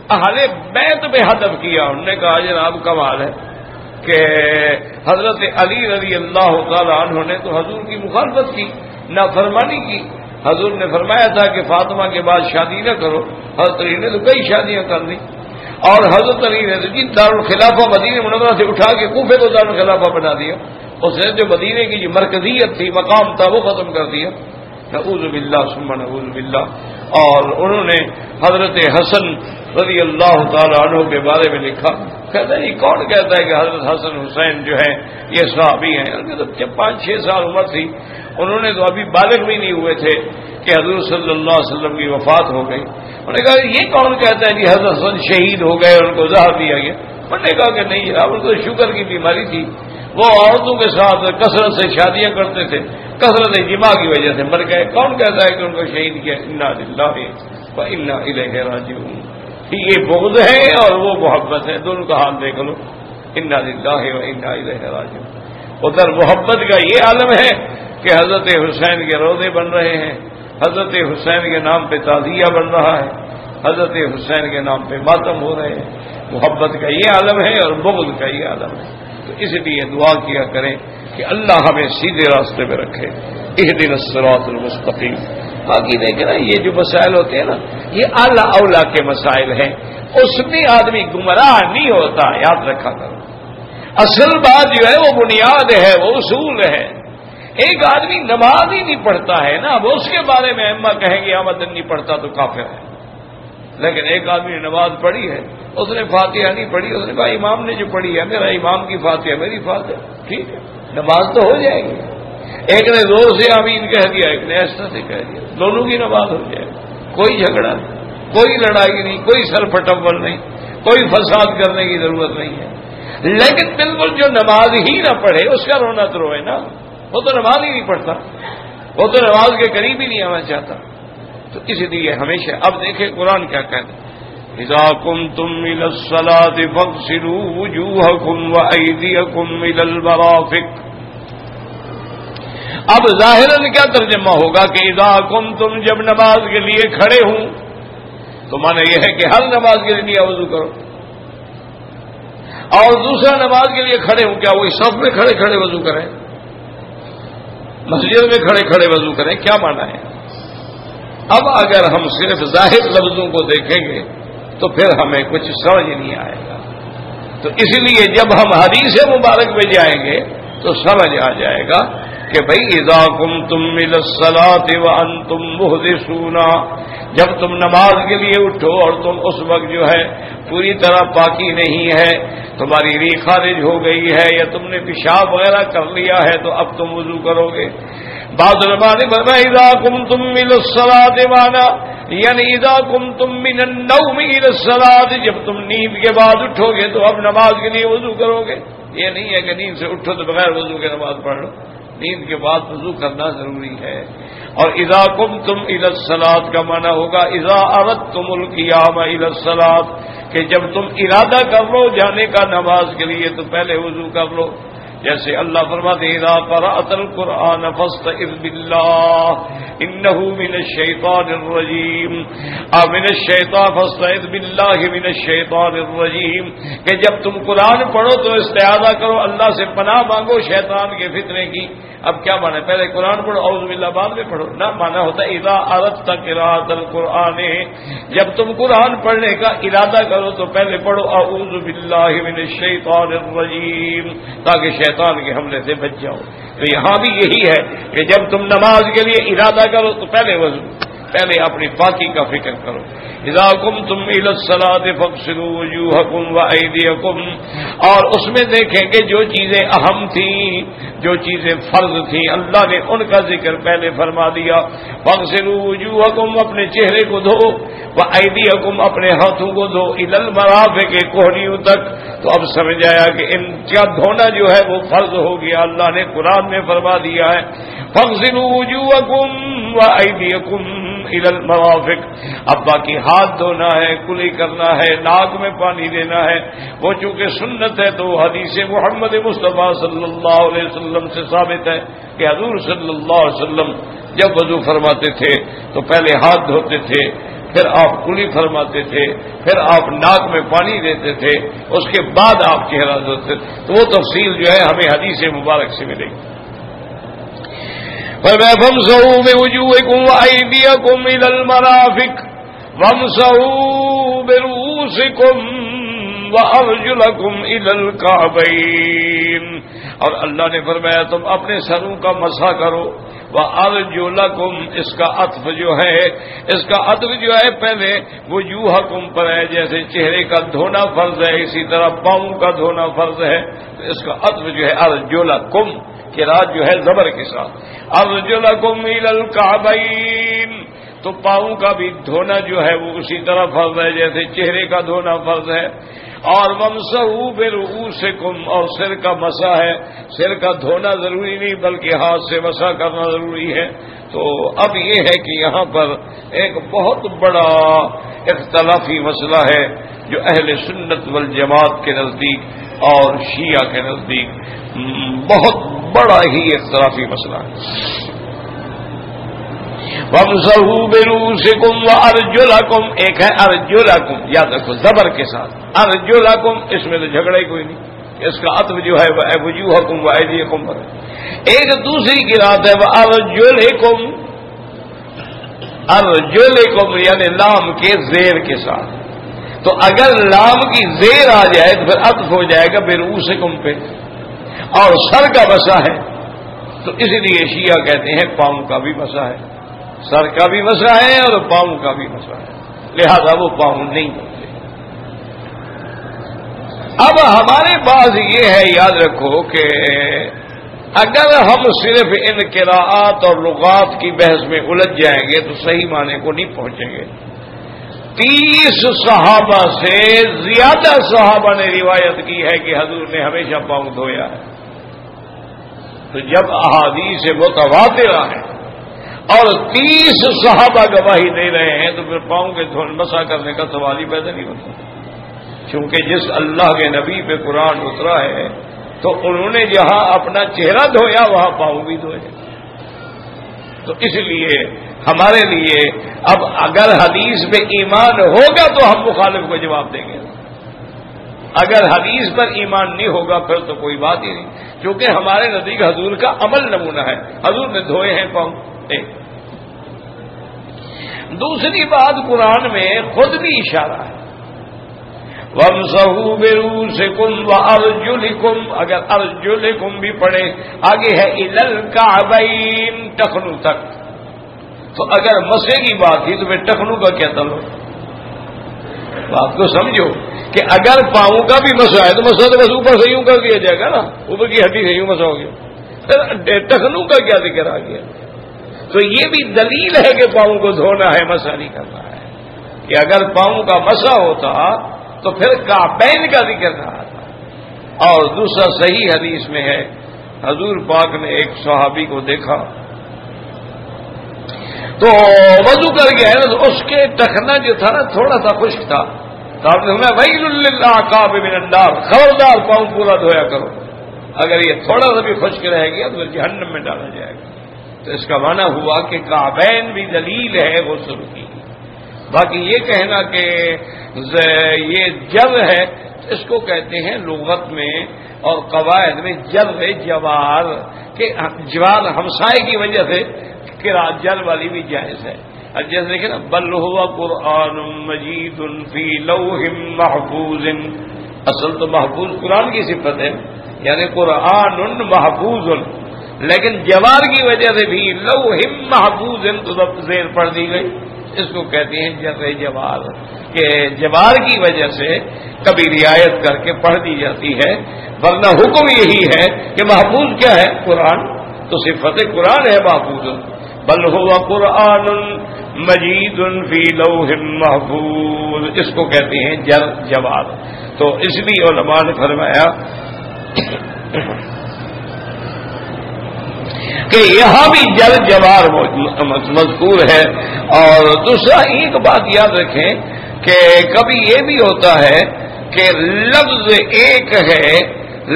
اہل بیت پہ ہدف کیا، انہوں نے کہا جناب کمال ہے کہ حضرت علی رضی اللہ تعالی عنہ نے تو حضور کی مخالفت کی، نافرمانی کی۔ حضور نے فرمایا تھا کہ فاطمہ کے بعد شادی نہ کرو، حضرت علی نے تو کئی شادیاں کر دی، اور حضرت علی نے تو جی دارالخلافہ مدینہ منورہ سے اٹھا کے کوفے کو دارالخلافہ بنا دیا، اس نے جو مدینے کی جو مرکزیت تھی، مقام تھا، وہ ختم کر دیا۔ نعوذ باللہ ثم نعوذ باللہ۔ اور انہوں نے حضرت حسن رضی اللہ تعالی عنہ کے بارے میں لکھا، کہتا ہے یہ کون کہتا ہے کہ حضرت حسن حسین جو ہے یہ صحابی ہیں؟ جب 5-6 سال عمر تھی، انہوں نے تو ابھی بالغ بھی نہیں ہوئے تھے کہ حضور صلی اللہ علیہ وسلم کی وفات ہو گئی۔ انہوں نے کہا یہ کون کہتا ہے کہ حضرت حسن شہید ہو گئے، ان کو زہر دیا گیا؟ انہوں نے کہا کہ نہیں جناب، ان کو شوگر کی بیماری تھی، وہ عورتوں کے ساتھ کثرت سے شادیاں کرتے تھے، کثرت جماع کی وجہ سے مر گئے۔ کون کہتا ہے کہ ان کو شہید کیا؟ انا للہ و انا الیہ راجعون۔ یہ بغض ہے اور وہ محبت ہے، دونوں کا حال دیکھ لو. انا للہ و انا الیہ راجعون. ادھر محبت کا یہ عالم ہے کہ حضرت حسین کے روضے بن رہے ہیں، حضرت حسین کے نام پہ تعزیہ بن رہا ہے، حضرت حسین کے نام پہ ماتم ہو رہے ہیں. محبت کا یہ عالم ہے اور بغض کا یہ عالم ہے. تو اس لیے دعا کیا کریں کہ اللہ ہمیں سیدھے راستے پہ رکھے. اہدنا الصراط المستقیم. باقی دیکھیں نا یہ جو مسائل ہوتے ہیں نا یہ اعلیٰ اولا کے مسائل ہیں، اس میں آدمی گمراہ نہیں ہوتا، یاد رکھا کرو. اصل بات جو ہے وہ بنیاد ہے، وہ اصول ہے. ایک آدمی نماز ہی نہیں پڑھتا ہے نا، اب اس کے بارے میں اما کہیں گے آمدن نہیں پڑھتا تو کافر ہے. لیکن ایک آدمی نے نماز پڑھی ہے، اس نے فاتحہ نہیں پڑھی، اس نے کہا امام نے جو پڑھی ہے میرا امام کی فاتحہ میری فاتحہ، ٹھیک ہے نماز تو ہو جائے گی. ایک نے زور سے آمین کہہ دیا، ایک نے ایسا سے کہہ دیا، دونوں کی نماز ہو جائے گی. کوئی جھگڑا نہیں، کوئی لڑائی نہیں، کوئی سر پھٹبل نہیں، کوئی فساد کرنے کی ضرورت نہیں ہے. لیکن بالکل جو نماز ہی نہ پڑھے اس کا رونا تو روئے نا، وہ تو نماز ہی نہیں پڑھتا، وہ تو نماز کے قریب ہی نہیں آنا چاہتا. تو اس لیے ہمیشہ اب دیکھیں قرآن کیا کہتے ہیں، اذا قمتم الى الصلاة فاغسلوا وجوهكم وايديكم الى المرافق. اب ظاہراً کیا ترجمہ ہوگا کہ اذا قمتم جب نماز کے لیے کھڑے ہوں، تو معنی یہ ہے کہ ہر نماز کے لیے وضو کرو. اور دوسرا نماز کے لیے کھڑے ہوں کیا وہی صف میں کھڑے کھڑے وضو کریں، مسجد میں کھڑے کھڑے وضو کریں، کیا معنی ہے؟ اب اگر ہم صرف ظاہر لفظوں کو دیکھیں گے تو پھر ہمیں کچھ سمجھ نہیں آئے گا. تو اس لیے جب ہم حدیث مبارک میں جائیں گے تو سمجھ آ جائے گا کہ بھئی اذا قمتم الى الصلاة وانتم محدثون، جب تم نماز کے لیے اٹھو اور تم اس وقت جو ہے پوری طرح پاکی نہیں ہے، تمہاری ریح خارج ہو گئی ہے یا تم نے پیشاب وغیرہ کر لیا ہے تو اب تم وضو کرو گے. بعض علماء نے فرمایا اذا قمتم الى الصلاة مانا یعنی اذا قمتم من النوم الى الصلاة، جب تم نیند کے بعد اٹھو گے تو اب نماز کے لیے وضو کرو گے. یہ نہیں ہے کہ نیند سے اٹھو تو بغیر وضو کے نماز پڑھ لو، نیند کے بعد وضو کرنا ضروری ہے. اور اذا قمتم الى الصلاة کا معنی ہوگا اذا اردتم القیام الى الصلاة، کہ جب تم ارادہ کر لو جانے کا نماز کے لیے تو پہلے وضو کر لو. جیسے اللہ فرماتے ہیں اذا قرأت القرآن فاستعذ باللہ انہ من الشیطان الرجیم، من الشیطان فاستعذ باللہ من الشیطان الرجیم، کہ جب تم قرآن پڑھو تو استعاذہ کرو، اللہ سے پناہ مانگو شیطان کے فتنے کی. اب کیا مانا پہلے قرآن پڑھو اعوذ باللہ بعد میں پڑھو؟ نہ، مانا ہوتا ہے اذا اردت قراءۃ القرآن، جب تم قرآن پڑھنے کا ارادہ کرو تو پہلے پڑھو اعوذ باللہ من الشیطان الرجیم، تاکہ شیطان کے حملے سے بچ جاؤ. تو یہاں بھی یہی ہے کہ جب تم نماز کے لیے ارادہ کرو تو پہلے وضو، پہلے اپنی پاکی کا فکر کرو. اذا قمتم الى الصلاة فاغسلوا وجوهكم وايديكم، اور اس میں دیکھیں کہ جو چیزیں اہم تھیں، جو چیزیں فرض تھیں، اللہ نے ان کا ذکر پہلے فرما دیا. فاغسلوا وجوهكم، اپنے چہرے کو دھو، وايديكم، اپنے ہاتھوں کو دھو، الى المرافق، کوہنیوں تک. تو اب سمجھ آیا کہ ان کا دھونا جو ہے وہ فرض ہو گیا، اللہ نے قرآن میں فرما دیا ہے فاغسلوا وجوهكم وايديكم الى المرافق. اب باقی ہاتھ دھونا ہے، کلی کرنا ہے، ناک میں پانی دینا ہے، وہ چونکہ سنت ہے تو حدیث محمد مصطفیٰ صلی اللہ علیہ وسلم سے ثابت ہے کہ حضور صلی اللہ علیہ وسلم جب وضو فرماتے تھے تو پہلے ہاتھ دھوتے تھے، پھر آپ کلی فرماتے تھے، پھر آپ ناک میں پانی دیتے تھے، اس کے بعد آپ چہرہ دھوتے تھے. تو وہ تفصیل جو ہے ہمیں حدیث مبارک سے ملے گی. فَامْسَحُوا بِوُجُوهِكُمْ وَأَيْدِيَكُمْ إِلَى الْمَرَافِقِ وَامْسَحُوا بِرُؤُوسِكُمْ وَأَرْجُلَكُمْ إِلَى الْكَعْبَيْنِ. اور اللہ نے فرمایا تم اپنے سروں کا مسح کرو. وَأَرْجُلَكُمْ، اس کا عطف جو ہے، اس کا عطف جو ہے پہلے وجوہکم پر ہے، جیسے چہرے کا دھونا فرض ہے اسی طرح پاؤں کا دھونا فرض ہے. تو اس کا عطف جو ہے ارجلکم، قرات جو ہے زبر کے ساتھ، ارجلکم الی الکعبین، تو پاؤں کا بھی دھونا جو ہے وہ اسی طرح فرض ہے جیسے چہرے کا دھونا فرض ہے. اور وامسحوا برؤوسکم، اور سر کا مسح ہے، سر کا دھونا ضروری نہیں بلکہ ہاتھ سے مسح کرنا ضروری ہے۔ تو اب یہ ہے کہ یہاں پر ایک بہت بڑا اختلافی مسئلہ ہے جو اہل سنت والجماعت کے نزدیک اور شیعہ کے نزدیک بہت بڑا ہی اختلافی مسئلہ ہے۔ وَامْسَحُوا بِرُؤُوسِكُمْ وَأَرْجُلَكُمْ، ایک ہے ارجلکم، یاد رکھو زبر کے ساتھ، ارجلکم، اس میں تو جھگڑا ہی کوئی نہیں، اس کا عطف جو ہے وہ وجوہکم وایدیکم پر ہے۔ ایک دوسری قرات ہے وَأَرْجُلِكُمْ، ارجلکم یعنی لام کے زیر کے ساتھ، تو اگر لام کی زیر آ جائے تو پھر عطف ہو جائے گا برؤوسکم پہ، اور سر کا مسح ہے تو اس لیے شیعہ کہتے ہیں پاؤں کا بھی مسح ہے، سر کا بھی مسح ہے اور پاؤں کا بھی مسح ہے، لہذا وہ پاؤں نہیں ہوتے۔ اب ہمارے پاس یہ ہے، یاد رکھو کہ اگر ہم صرف ان قراءات اور لغات کی بحث میں الجھ جائیں گے تو صحیح معنی کو نہیں پہنچیں گے۔ 30 صحابہ سے زیادہ صحابہ نے روایت کی ہے کہ حضور نے ہمیشہ پاؤں دھویا ہے، تو جب احادیث متواترہ ہیں اور 30 صحابہ گواہی دے رہے ہیں تو پھر پاؤں کے مسح کرنے کا سوال ہی پیدا نہیں ہوتا، چونکہ جس اللہ کے نبی پہ قرآن اترا ہے تو انہوں نے جہاں اپنا چہرہ دھویا وہاں پاؤں بھی دھوئے، تو اس لیے ہمارے لیے اب اگر حدیث پہ ایمان ہوگا تو ہم مخالف کو جواب دیں گے، اگر حدیث پر ایمان نہیں ہوگا پھر تو کوئی بات ہی نہیں، کیونکہ ہمارے نزدیک حضور کا عمل نمونہ ہے، حضور نے دھوئے ہیں پاؤں۔ دوسری بات قرآن میں خود بھی اشارہ ہے، وَامْسَحُوا بِرُؤُوسِكُمْ وَأَرْجُلِكُمْ، اگر ارجلکم بھی پڑھے، آگے ہے إِلَى الْكَعْبَيْنِ، ٹخنوں تک، تو اگر مسح کی بات تھی تو پھر ٹخنوں کا کیا تعلق؟ بات کو سمجھو کہ اگر پاؤں کا بھی مسح ہے تو مسح تو بس اوپر سے یوں کر دیا جائے گا نا، اوپر کی ہڈی سے یوں مسح ہو گیا، پھر ٹخنوں کا کیا ذکر آ گیا؟ تو یہ بھی دلیل ہے کہ پاؤں کو دھونا ہے، مسح نہیں کرنا ہے، کہ اگر پاؤں کا مسح ہوتا تو پھر کعبین کا ذکر نہ آتا۔ اور دوسرا صحیح حدیث میں ہے، حضور پاک نے ایک صحابی کو دیکھا تو وضو کر کے آیا تو اس کے ٹخنا جو تھا نا تھوڑا سا خشک تھا، تو آپ نے فرمایا ویل للعقاب من النار، خبردار پاؤں پورا دھویا کرو، اگر یہ تھوڑا سا بھی خشک رہ گیا تو جہنم میں ڈالا جائے گا۔ تو اس کا معنی ہوا کہ کعبین بھی دلیل ہے غسل کی۔ باقی یہ کہنا کہ یہ جر ہے اس کو کہتے ہیں لغت میں اور قواعد میں جر جوار، کہ جوار ہمسائے کی وجہ سے جر والی بھی جائز ہے۔ اب جیسے دیکھیں نا بل هو قرآن مجید فی لوح محفوظ، اصل تو محفوظ قرآن کی صفت ہے، یعنی قرآن محفوظ، لیکن جوار کی وجہ سے بھی لوح محفوظ تو زیر پڑھ دی گئی، اس کو کہتے ہیں جر جوار، کہ جوار کی وجہ سے کبھی رعایت کر کے پڑھ دی جاتی ہے، ورنہ حکم یہی ہے کہ محفوظ کیا ہے؟ قرآن، تو صفت قرآن ہے محفوظ، بل هو قرآن مجید فی لوح محفوظ، اس کو کہتے ہیں جر جوار۔ تو اس لیے علماء نے فرمایا کہ یہاں بھی جر جوار مذکور ہے۔ اور دوسرا ایک بات یاد رکھیں کہ کبھی یہ بھی ہوتا ہے کہ لفظ ایک ہے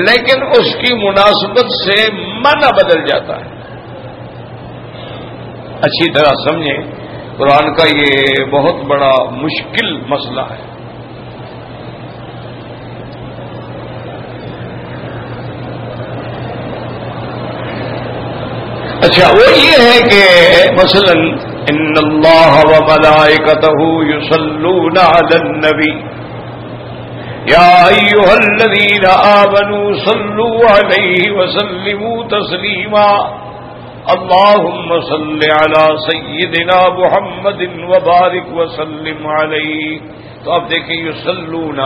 لیکن اس کی مناسبت سے معنی بدل جاتا ہے، اچھی طرح سمجھیں، قرآن کا یہ بہت بڑا مشکل مسئلہ ہے۔ اچھا وہ یہ ہے کہ مثلا ان اللہ وملائکتہ یصلون علی النبی یا ایھا الذین آمنوا صلوا علیہ وسلموا تسلیما اللہم صل علی سیدنا محمد وبارک وسلم علیہ۔ تو اب دیکھیں یصلون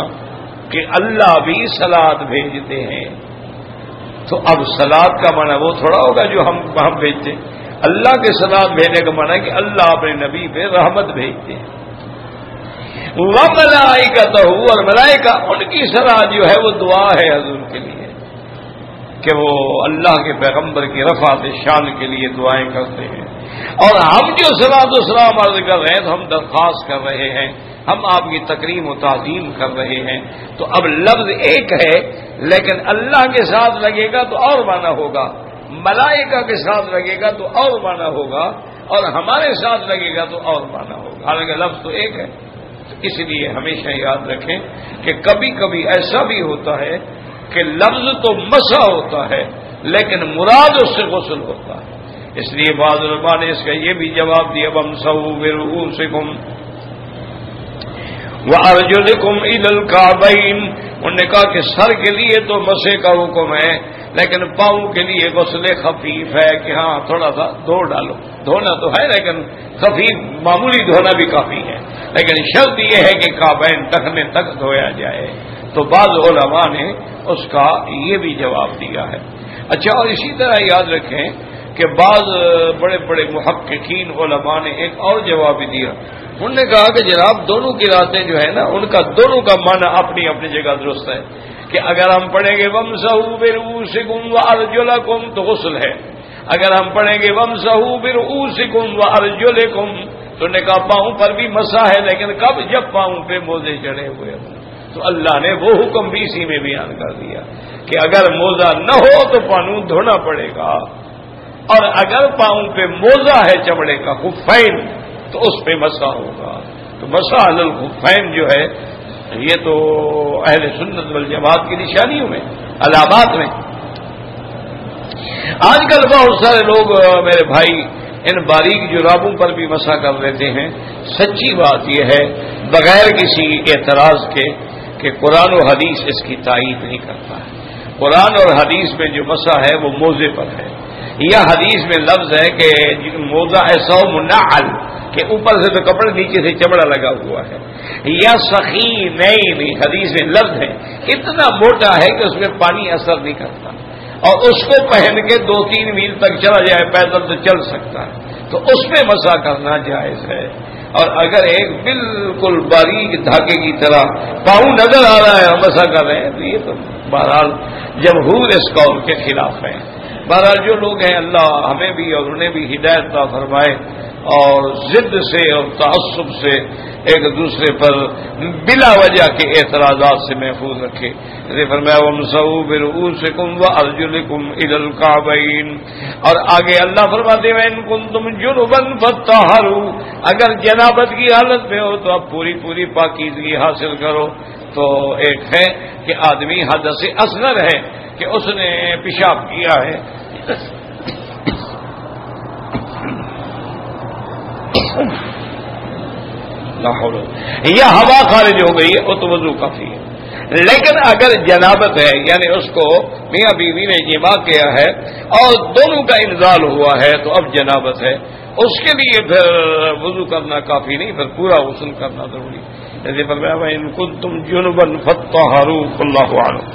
کہ اللہ بھی صلاۃ بھیجتے ہیں، تو اب صلاۃ کا معنی وہ تھوڑا ہوگا جو ہم بھیجتے ہیں، اللہ کے صلاۃ بھیجنے کا معنی ہے کہ اللہ اپنے نبی پہ رحمت بھیجتے ہیں۔ وملائکتہ، اور ملائکہ ان کی صلاح جو ہے وہ دعا ہے حضور کے لیے کہ وہ اللہ کے پیغمبر کی رفعت شان کے لیے دعائیں کرتے ہیں. اور ہم جو صلاۃ و سلام عرض کر رہے ہیں تو ہم درخواست کر رہے ہیں، ہم آپ کی تکریم و تعظیم کر رہے ہیں. تو اب لفظ ایک ہے لیکن اللہ کے ساتھ لگے گا تو اور معنی ہوگا، ملائکہ کے ساتھ لگے گا تو اور معنی ہوگا، اور ہمارے ساتھ لگے گا تو اور معنی ہوگا. حالانکہ لفظ تو ایک ہے. تو اس لیے ہمیشہ یاد رکھیں کہ کبھی کبھی ایسا بھی ہوتا ہے کہ لفظ تو مسح ہوتا ہے لیکن مراد اس سے غسل ہوتا ہے. اس لیے بعض علماء نے اس کا یہ بھی جواب دیا وَامْسَحُوا بِرُءُوسِكُمْ وَأَرْجُلِكُمْ إِلَى الْكَعْبَيْنِ. انہوں نے کہا کہ سر کے لیے تو مسح کا حکم ہے لیکن پاؤں کے لیے غسل خفیف ہے کہ ہاں تھوڑا سا دھو ڈالو. دھونا تو ہے لیکن خفیف معمولی دھونا بھی کافی ہے، لیکن شرط یہ ہے کہ کعبین ٹخنے تک دھویا جائے. تو بعض علماء نے اس کا یہ بھی جواب دیا ہے. اچھا، اور اسی طرح یاد رکھیں کہ بعض بڑے بڑے محققین علماء نے ایک اور جواب بھی دیا. انہوں نے کہا کہ جناب دونوں کی راتیں جو ہے نا ان کا دونوں کا معنی اپنی اپنی جگہ درست ہے کہ اگر ہم پڑھیں گے وَامْسَحُوا بِرُءُوسِكُمْ وَأَرْجُلَكُمْ تو غسل ہے، اگر ہم پڑھیں گے وَامْسَحُوا بِرُءُوسِكُمْ وَأَرْجُلِكُمْ تو نے کہا پاؤں پر بھی مسح ہے لیکن کب؟ جب پاؤں پہ موزے چڑھے ہوئے ہوں. تو اللہ نے وہ حکم بھی اسی میں بیان کر دیا کہ اگر موزہ نہ ہو تو پانو دھونا پڑے گا، اور اگر پاؤں پہ موزہ ہے چمڑے کا خفین تو اس پہ مسح ہوگا. تو مسح علی الخفین جو ہے یہ تو اہل سنت والجماعت کی نشانیوں میں، علامات میں. آج کل بہت سارے لوگ میرے بھائی ان باریک جرابوں پر بھی مسح کر لیتے ہیں. سچی بات یہ ہے بغیر کسی اعتراض کے کہ قرآن و حدیث اس کی تائید نہیں کرتا ہے. قرآن اور حدیث میں جو مسح ہے وہ موزے پر ہے، یا حدیث میں لفظ ہے کہ موزہ ایسا منعل کہ اوپر سے تو کپڑا نیچے سے چمڑا لگا ہوا ہے، یا سخینین حدیث میں لفظ ہے اتنا موٹا ہے کہ اس میں پانی اثر نہیں کرتا اور اس کو پہن کے 2-3 میل تک چلا جائے پیدل تو چل سکتا ہے. تو اس میں مسح کرنا جائز ہے. اور اگر ایک بالکل باریک دھاگے کی طرح پاؤں نظر آ رہا ہے اور مسح کر رہے ہیں تو یہ تو بہرحال جمہور اس قول کے خلاف ہے. بہرحال جو لوگ ہیں اللہ ہمیں بھی اور انہیں بھی ہدایت عطا فرمائے اور ضد سے اور تعصب سے ایک دوسرے پر بلا وجہ کے اعتراضات سے محفوظ رکھے. جیسے فرمایا وَامْسَحُوا بِرُءُوسِكُمْ وَأَرْجُلِكُمْ إِلَى الْكَعْبَيْنِ. اور آگے اللہ فرماتے ہیں وَإِن كُنتُمْ جُنُبًا فَاطَّهَّرُوا. اگر جنابت کی حالت میں ہو تو اب پوری پاکیزگی حاصل کرو. تو ایک ہے کہ آدمی حدث اصغر ہے کہ اس نے پیشاب کیا ہے یا ہوا خارج ہو گئی ہے وہ تو وضو کافی ہے. لیکن اگر جنابت ہے یعنی اس کو میاں بیوی نے جماع کیا ہے اور دونوں کا انزال ہوا ہے تو اب جنابت ہے، اس کے لیے پھر وضو کرنا کافی نہیں، پھر پورا غسل کرنا ضروری. جیسے فرمایا وَإِن كُنتُمْ جُنُبًا فَاطَّهَّرُوا وَاللَّهُ أَعْلَمُ.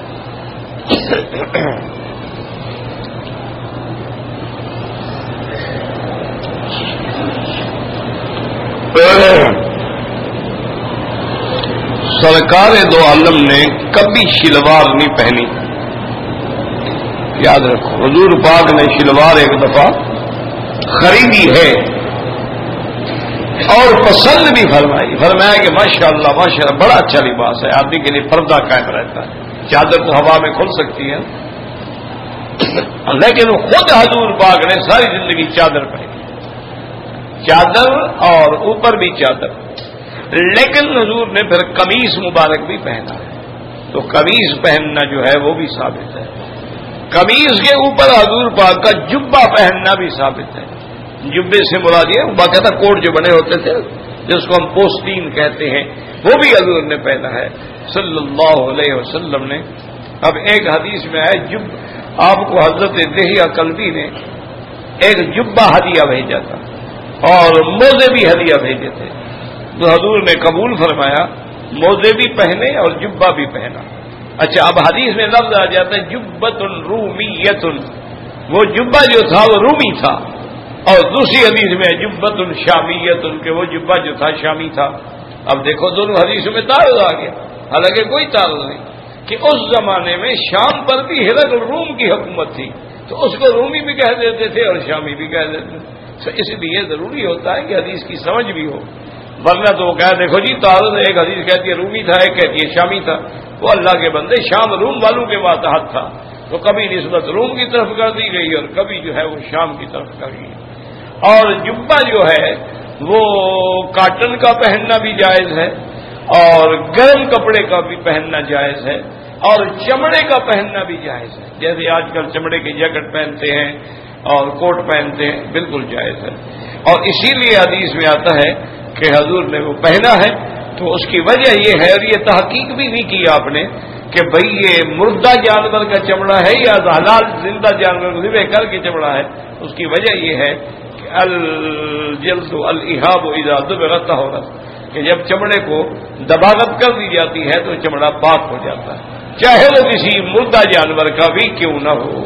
سرکار دو عالم نے کبھی شلوار نہیں پہنی. یاد رکھو حضور پاک نے شلوار ایک دفعہ خریدی ہے اور پسند بھی فرمایا کہ ماشاءاللہ ماشاءاللہ بڑا اچھا لباس ہے، آدمی کے لیے پردہ قائم رہتا ہے. چادر تو ہوا میں کھل سکتی ہے لیکن خود حضور پاک نے ساری زندگی چادر پہنی، چادر اور اوپر بھی چادر. لیکن حضور نے پھر قمیص مبارک بھی پہنا ہے. تو قمیص پہننا جو ہے وہ بھی ثابت ہے. قمیص کے اوپر حضور پاک کا جبہ پہننا بھی ثابت ہے. جبے سے مراد یہ باقاعدہ کوٹ جو بنے ہوتے تھے جس کو ہم پوستین کہتے ہیں وہ بھی حضور نے پہنا ہے صلی اللہ علیہ وسلم نے. اب ایک حدیث میں ہے آپ کو حضرت دہیہ کلبی نے ایک جبہ ہدیہ بھیجا تھا اور موزے بھی ہدیہ بھیجے تھے. تو حضور نے قبول فرمایا، موزے بھی پہنے اور جبہ بھی پہنا. اچھا اب حدیث میں لفظ آ جاتا ہے جبۃ رومیۃ، وہ جبہ جو تھا وہ رومی تھا. اور دوسری حدیث میں جبۃ شامیۃ کہ وہ جبہ جو تھا شامی تھا. اب دیکھو دونوں حدیثوں میں تعارض آ گیا، حالانکہ کوئی تعارض نہیں کہ اس زمانے میں شام پر بھی ہرقل روم کی حکومت تھی، تو اس کو رومی بھی کہہ دیتے تھے اور شامی بھی کہہ دیتے تھے. اس لیے ضروری ہوتا ہے کہ حدیث کی سمجھ بھی ہو، ورنہ تو وہ کہہ دیکھو جی تعارض، ایک حدیث کہتی ہے رومی تھا، ایک کہتی ہے شامی تھا. وہ اللہ کے بندے، شام روم والوں کے ماتحت تھا تو کبھی نسبت روم کی طرف کر دی گئی اور کبھی جو ہے وہ شام کی طرف کر گئی. اور جبہ جو ہے وہ کاٹن کا پہننا بھی جائز ہے اور گرم کپڑے کا بھی پہننا جائز ہے اور چمڑے کا پہننا بھی جائز ہے. جیسے آج کل چمڑے کی جیکٹ پہنتے ہیں اور کوٹ پہنتے ہیں، بالکل جائز ہے. اور اسی لیے حدیث میں آتا ہے کہ حضور نے وہ پہنا ہے، تو اس کی وجہ یہ ہے، اور یہ تحقیق بھی نہیں کی آپ نے کہ بھئی یہ مردہ جانور کا چمڑا ہے یا حلال زندہ جانور کو ذبح کر کے چمڑا ہے. اس کی وجہ یہ ہے کہ الجلد الاہاب اذا ذبح طہرت، کہ جب چمڑے کو دباغت کر دی جاتی ہے تو چمڑا پاک ہو جاتا ہے، چاہے وہ کسی مردہ جانور کا بھی کیوں نہ ہو.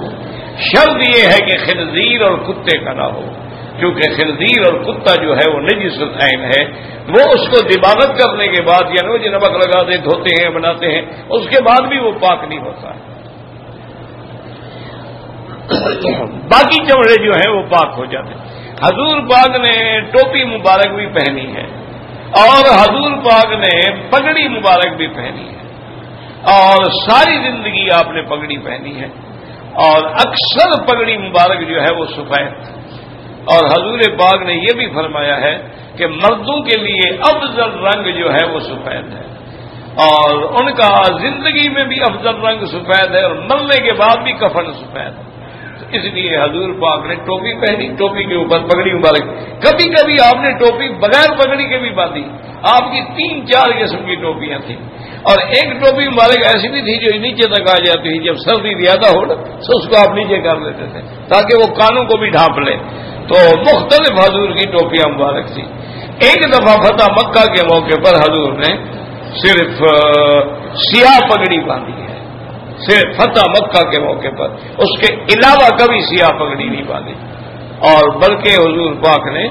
شرط یہ ہے کہ خنزیر اور کتے کا نہ ہو، کیونکہ خنزیر اور کتا جو ہے وہ نجس العین ہے. وہ اس کو دباغت کرنے کے بعد یعنی وہ جو نمک لگاتے دھوتے ہیں بناتے ہیں، اس کے بعد بھی وہ پاک نہیں ہوتا ہے. باقی چمڑے جو ہیں وہ پاک ہو جاتے ہیں. حضور پاک نے ٹوپی مبارک بھی پہنی ہے اور حضور پاک نے پگڑی مبارک بھی پہنی ہے اور ساری زندگی آپ نے پگڑی پہنی ہے اور اکثر پگڑی مبارک جو ہے وہ سفید. اور حضور پاک نے یہ بھی فرمایا ہے کہ مردوں کے لیے افضل رنگ جو ہے وہ سفید ہے اور ان کا زندگی میں بھی افضل رنگ سفید ہے اور مرنے کے بعد بھی کفن سفید ہے. اس لیے حضور پاک نے ٹوپی پہنی، ٹوپی کے اوپر پگڑی مبارک. کبھی کبھی آپ نے ٹوپی بغیر پگڑی کے بھی باندھی. آپ کی 3-4 قسم کی ٹوپیاں تھیں اور ایک ٹوپی مبارک ایسی بھی تھی جو نیچے تک آ جاتی تھی. جب سردی زیادہ ہو تو اس کو آپ نیچے کر لیتے تھے تاکہ وہ کانوں کو بھی ڈھانپ لے. تو مختلف حضور کی ٹوپیاں مبارک تھی. ایک دفعہ فتح مکہ کے موقع پر حضور نے صرف سیاہ پگڑی باندھی ہے، صرف فتح مکہ کے موقع پر. اس کے علاوہ کبھی سیاہ پگڑی نہیں باندھی اور بلکہ حضور پاک نے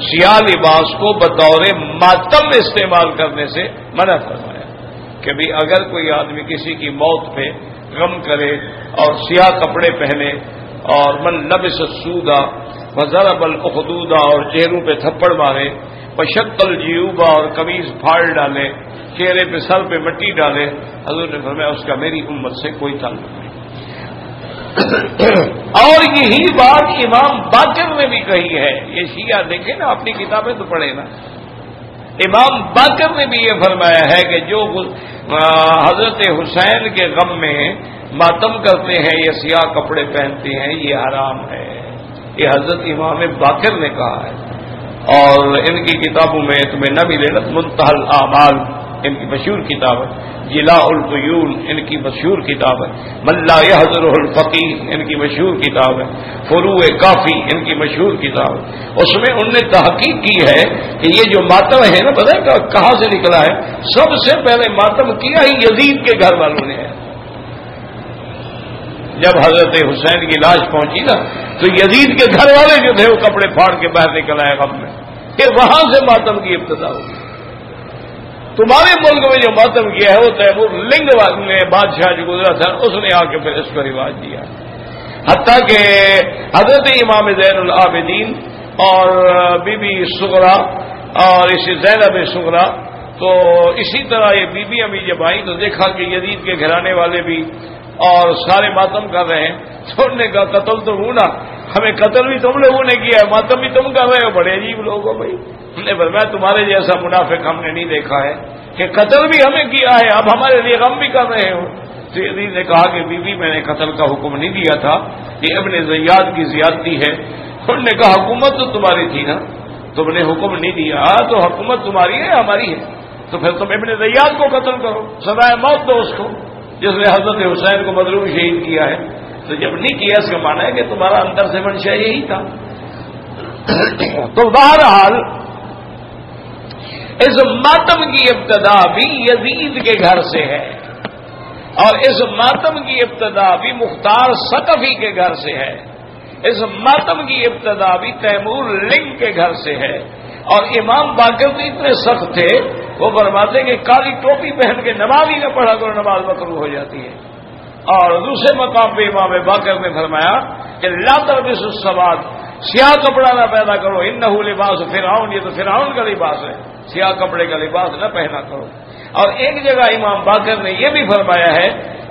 سیاہ لباس کو بطور ماتم استعمال کرنے سے منع فرمایا کہ بھی اگر کوئی آدمی کسی کی موت پہ غم کرے اور سیاہ کپڑے پہنے اور من لبس السودا وضرب الاخدودا اور چہروں پہ تھپڑ مارے، وشق الجیوبا اور قمیض پھاڑ ڈالے، چہرے پہ سر پہ مٹی ڈالے، حضور نے فرمایا اس کا میری امت سے کوئی تعلق نہیں. اور یہی بات امام باقر نے بھی کہی ہے. یہ شیعہ دیکھیں نا، اپنی کتابیں تو پڑھیں نا. امام باقر نے بھی یہ فرمایا ہے کہ جو حضرت حسین کے غم میں ماتم کرتے ہیں یا سیاہ کپڑے پہنتے ہیں یہ حرام ہے. یہ حضرت امام باقر نے کہا ہے اور ان کی کتابوں میں تمہیں نہ ملے منتہی الاعمال ان کی مشہور کتاب ہے، جلاء القیون ان کی مشہور کتاب ہے، من لا یحضرہ الفقیہ ان کی مشہور کتاب ہے، فروع کافی ان کی مشہور کتاب ہے. اس میں انہوں نے تحقیق کی ہے کہ یہ جو ماتم ہے نا، پتہ ہے کہاں سے نکلا ہے؟ سب سے پہلے ماتم کیا ہی یزید کے گھر والوں نے ہے. جب حضرت حسین کی لاش پہنچی نا تو یزید کے گھر والے جو تھے وہ کپڑے پھاڑ کے باہر نکل آئے غم میں، کہ وہاں سے ماتم کی ابتدا ہوگی. تمہارے ملک میں جو ماتم کیا ہے وہ تیمور لنگ نے بادشاہ جو گزرا تھا اس نے آ کے پھر اس کو رواج دیا. حتیٰ کہ حضرت امام زین العابدین اور بی بی صغرا اور اسی زینب صغرا، تو اسی طرح یہ بیویاں بھی جب آئیں تو دیکھا کہ یزید کے گھرانے والے بھی اور سارے ماتم کر رہے ہیں. تو انہوں نے کہا قتل تو ہونا، ہمیں قتل بھی تم لوگوں نے کیا ہے، ماتم بھی تم کر رہے ہو، بڑے عجیب لوگ ہو بھائی. نے فرمایا تمہارے جیسا منافق ہم نے نہیں دیکھا ہے کہ قتل بھی ہمیں کیا ہے، اب ہمارے لیے غم بھی کر رہے ہو. تو یزید نے کہا کہ بیوی میں نے قتل کا حکم نہیں دیا تھا، یہ ابن زیاد کی زیادتی ہے. انہوں نے کہا حکومت تو تمہاری تھی نا، تم نے حکم نہیں دیا تو حکومت تمہاری ہے ہماری ہے، تو پھر تم ابن زیاد کو قتل کرو، سزائے موت دو اس کو جس نے حضرت حسین کو مظلوم شہید کیا ہے. تو جب نہیں کیا اس کا معنی ہے کہ تمہارا اندر سے منشا یہی تھا. تو بہرحال اس ماتم کی ابتدا بھی یزید کے گھر سے ہے اور اس ماتم کی ابتدا بھی مختار ثقفی کے گھر سے ہے. اس ماتم کی ابتدا بھی تیمور لنگ کے گھر سے ہے. اور امام باقر تو اتنے سخت تھے، وہ فرماتے ہیں کہ کالی ٹوپی پہن کے نماز ہی نہ پڑھا کرو، نماز مکروہ ہو جاتی ہے۔ اور دوسرے مقام پہ امام باقر نے فرمایا کہ لا تلبسوا السواد، سیاہ کپڑا نہ پیدا کرو، انہ لباس فرعون، یہ تو فرعون کا لباس ہے، سیاہ کپڑے کا لباس نہ پہنا کرو۔ اور ایک جگہ امام باقر نے یہ بھی فرمایا ہے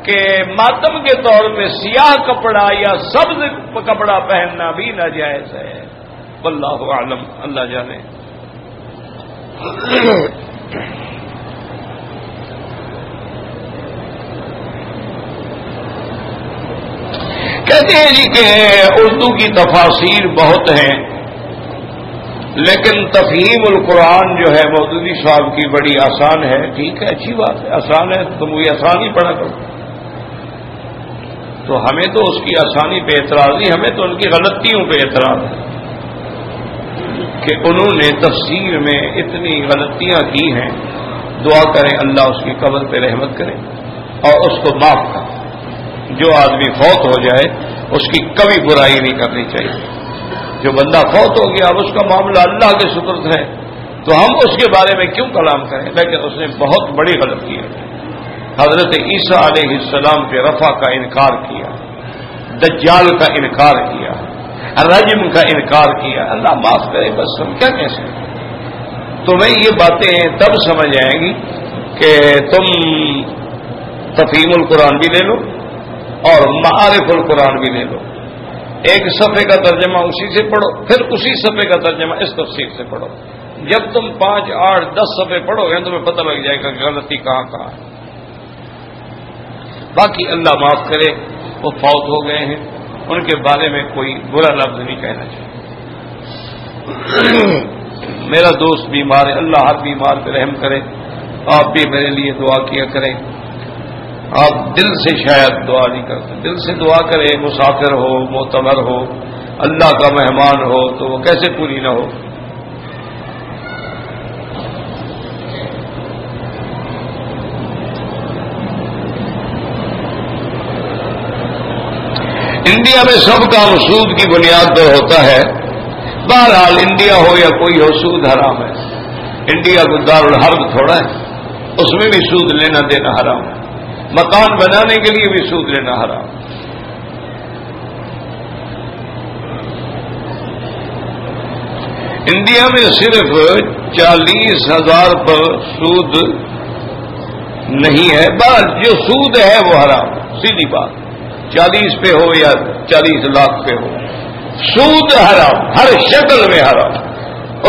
کہ ماتم کے طور پہ سیاہ کپڑا یا سبز کپڑا پہننا بھی ناجائز ہے۔ واللہ اعلم، اللہ جانے۔ کہتے ہیں جی کہ اردو کی تفاسیر بہت ہیں، لیکن تفہیم القرآن جو ہے مودودی صاحب کی بڑی آسان ہے۔ ٹھیک ہے، اچھی بات ہے، آسان ہے، تم وہی آسان ہی پڑھا کرو۔ تو ہمیں تو اس کی آسانی پہ اعتراض نہیں، ہمیں تو ان کی غلطیوں پہ اعتراض ہے کہ انہوں نے تفسیر میں اتنی غلطیاں کی ہیں۔ دعا کریں اللہ اس کی قبر پہ رحمت کرے اور اس کو معاف کرے۔ جو آدمی فوت ہو جائے اس کی کبھی برائی نہیں کرنی چاہیے۔ جو بندہ فوت ہو گیا اب اس کا معاملہ اللہ کے سپرد ہے تو ہم اس کے بارے میں کیوں کلام کریں؟ لیکن اس نے بہت بڑی غلطی ہے۔ حضرت عیسیٰ علیہ السلام کے رفع کا انکار کیا، دجال کا انکار کیا، رجم کا انکار کیا۔ اللہ معاف کرے، بس ہم کیا کہہ سکتے؟ تمہیں یہ باتیں تب سمجھ آئیں گی کہ تم تفہیم القرآن بھی لے لو اور معارف القرآن بھی لے لو۔ ایک صفحے کا ترجمہ اسی سے پڑھو، پھر اسی صفحے کا ترجمہ اس تفسیر سے پڑھو۔ جب تم 5، 8، 10 صفحے پڑھو گے تمہیں پتہ لگ جائے گا کہ غلطی کہاں کہاں ہے۔ باقی اللہ معاف کرے، وہ فوت ہو گئے ہیں، ان کے بارے میں کوئی برا لفظ نہیں کہنا چاہیے۔ میرا دوست بیمار ہے، اللہ ہر بیمار پہ رحم کرے۔ آپ بھی میرے لیے دعا کیا کریں۔ آپ دل سے شاید دعا نہیں کرتے، دل سے دعا کریں۔ مسافر ہو، معتمر ہو، اللہ کا مہمان ہو تو وہ کیسے پوری نہ ہو۔ انڈیا میں سب کام سود کی بنیاد پر ہوتا ہے۔ بہرحال انڈیا ہو یا کوئی ہو، سود حرام ہے۔ انڈیا کو دارالحرب تھوڑا ہے، اس میں بھی سود لینا دینا حرام ہے۔ مکان بنانے کے لیے بھی سود لینا حرام۔ انڈیا میں صرف 40,000 پر سود نہیں ہے، بس جو سود ہے وہ حرام، سیدھی بات۔ 40 پہ ہو یا 40 لاکھ پہ ہو، سود حرام، ہر شکل میں حرام۔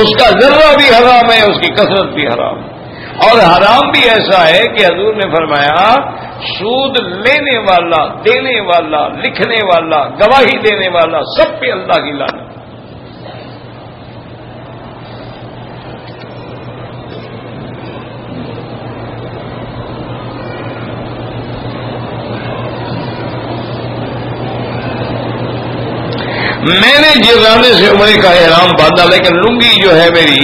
اس کا ذرہ بھی حرام ہے، اس کی کثرت بھی حرام ہے۔ اور حرام بھی ایسا ہے کہ حضور نے فرمایا سود لینے والا، دینے والا، لکھنے والا، گواہی دینے والا، سب پہ اللہ کی لعنت۔ میں نے جررانے سے عمرے کا احرام باندھا، لیکن لنگی جو ہے میری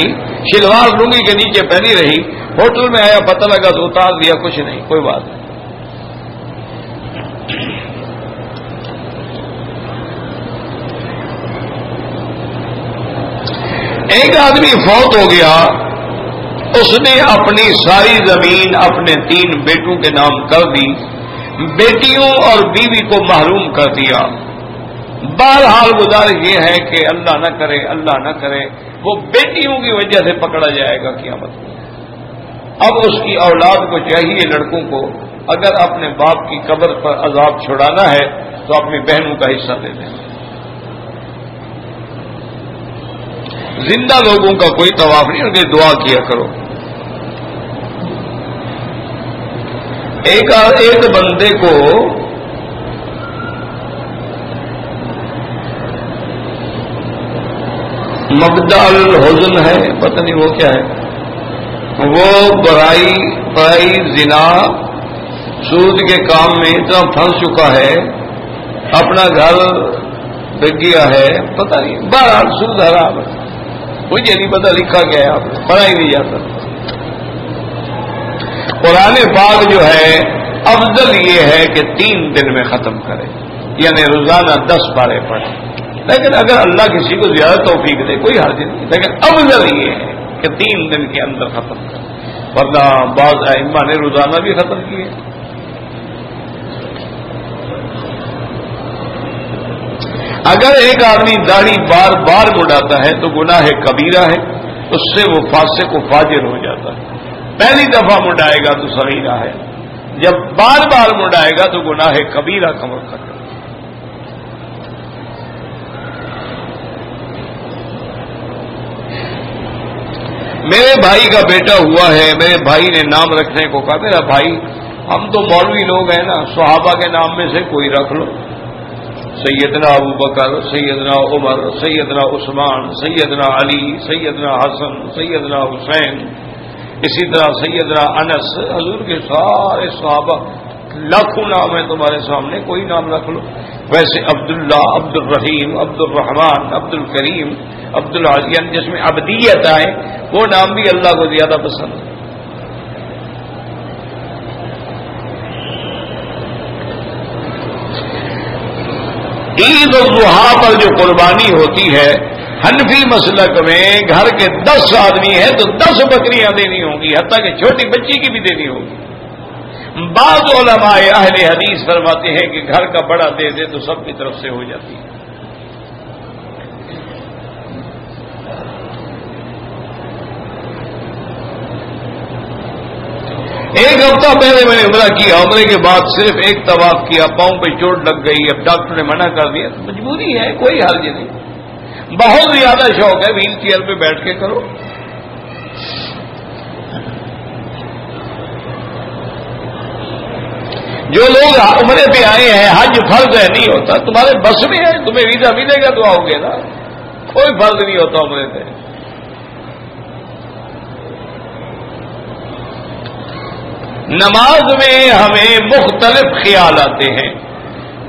شلوار لنگی کے نیچے پہنی رہی۔ ہوٹل میں آیا، پتہ لگا تو اتار دیا، کچھ نہیں، کوئی بات نہیں۔ ایک آدمی فوت ہو گیا، اس نے اپنی ساری زمین اپنے 3 بیٹوں کے نام کر دی، بیٹیوں اور بیوی کو محروم کر دیا۔ بہرحال گزارش یہ ہے کہ اللہ نہ کرے، اللہ نہ کرے وہ بیٹیوں کی وجہ سے پکڑا جائے گا قیامت میں۔ اب اس کی اولاد کو چاہیے، لڑکوں کو، اگر اپنے باپ کی قبر پر عذاب چھڑانا ہے تو اپنی بہنوں کا حصہ دے دیں۔ زندہ لوگوں کا کوئی طواف نہیں، ان کی دعا کیا کرو۔ ایک بندے کو مبدأ الحزن ہے، پتہ نہیں وہ کیا ہے، وہ برائی زنا سود کے کام میں اتنا پھنس چکا ہے، اپنا گھر بک گیا ہے، پتہ نہیں، بہرحال سود حرام ہے، مجھے نہیں پتہ لکھا گیا ہے، آپ نے پڑھا ہی نہیں جاتا۔ قرآن پاک جو ہے افضل یہ ہے کہ 3 دن میں ختم کرے، یعنی روزانہ 10 پارے پڑھے۔ لیکن اگر اللہ کسی کو زیادہ توفیق دے کوئی حرج نہیں، لیکن افضل یہ ہے کہ 3 دن کے اندر ختم کرے۔ ورنہ بعض ائمہ نے روزانہ بھی ختم کیے. اگر ایک آدمی داڑھی بار بار مڈاتا ہے تو گناہ کبیرہ ہے، اس سے وہ فاسق و فاجر ہو جاتا ہے. پہلی دفعہ مڈائے گا تو صغیرہ ہے، جب بار بار مڈائے گا تو گناہ کبیرہ کا مرتکب ہے. میرے بھائی کا بیٹا ہوا ہے، میرے بھائی نے نام رکھنے کو کہا. میرا بھائی ہم تو مولوی لوگ ہیں نا، صحابہ کے نام میں سے کوئی رکھ لو. سیدنا ابو بکر، سیدنا عمر، سیدنا عثمان، سیدنا علی، سیدنا حسن، سیدنا حسین، اسی طرح سیدنا انس. حضور کے سارے صحابہ لاکھوں نام ہیں تمہارے سامنے، کوئی نام رکھ لو. ویسے عبداللہ، عبد الرحیم، عبد الرحمان، عبد الکریم، عبد العزیز، جس میں عبدیت آئے وہ نام بھی اللہ کو زیادہ پسند ہے. عید الاضحیٰ پر جو قربانی ہوتی ہے، حنفی مسلک میں گھر کے 10 آدمی ہیں تو 10 بکریاں دینی ہوں گی، حتیٰ کہ چھوٹی بچی کی بھی دینی ہوگی. بعض علماء اہل حدیث فرماتے ہیں کہ گھر کا بڑا دے دے تو سب کی طرف سے ہو جاتی ہے. ایک ہفتہ پہلے میں نے عمرہ کیا، عمرے کے بعد صرف ایک طواف کیا، پاؤں پہ چوٹ لگ گئی. اب ڈاکٹر نے منع کر دیا، مجبوری ہے، کوئی حرج نہیں. بہت زیادہ شوق ہے ویل چیئر پہ بیٹھ کے کرو. جو لوگ عمرے پہ آئے ہیں، حج فرض ہے، نہیں ہوتا. تمہارے بس میں ہے، تمہیں ویزا ملے گا تو آؤ گے نا. کوئی فرض نہیں ہوتا عمرے پہ. نماز میں ہمیں مختلف خیال آتے ہیں،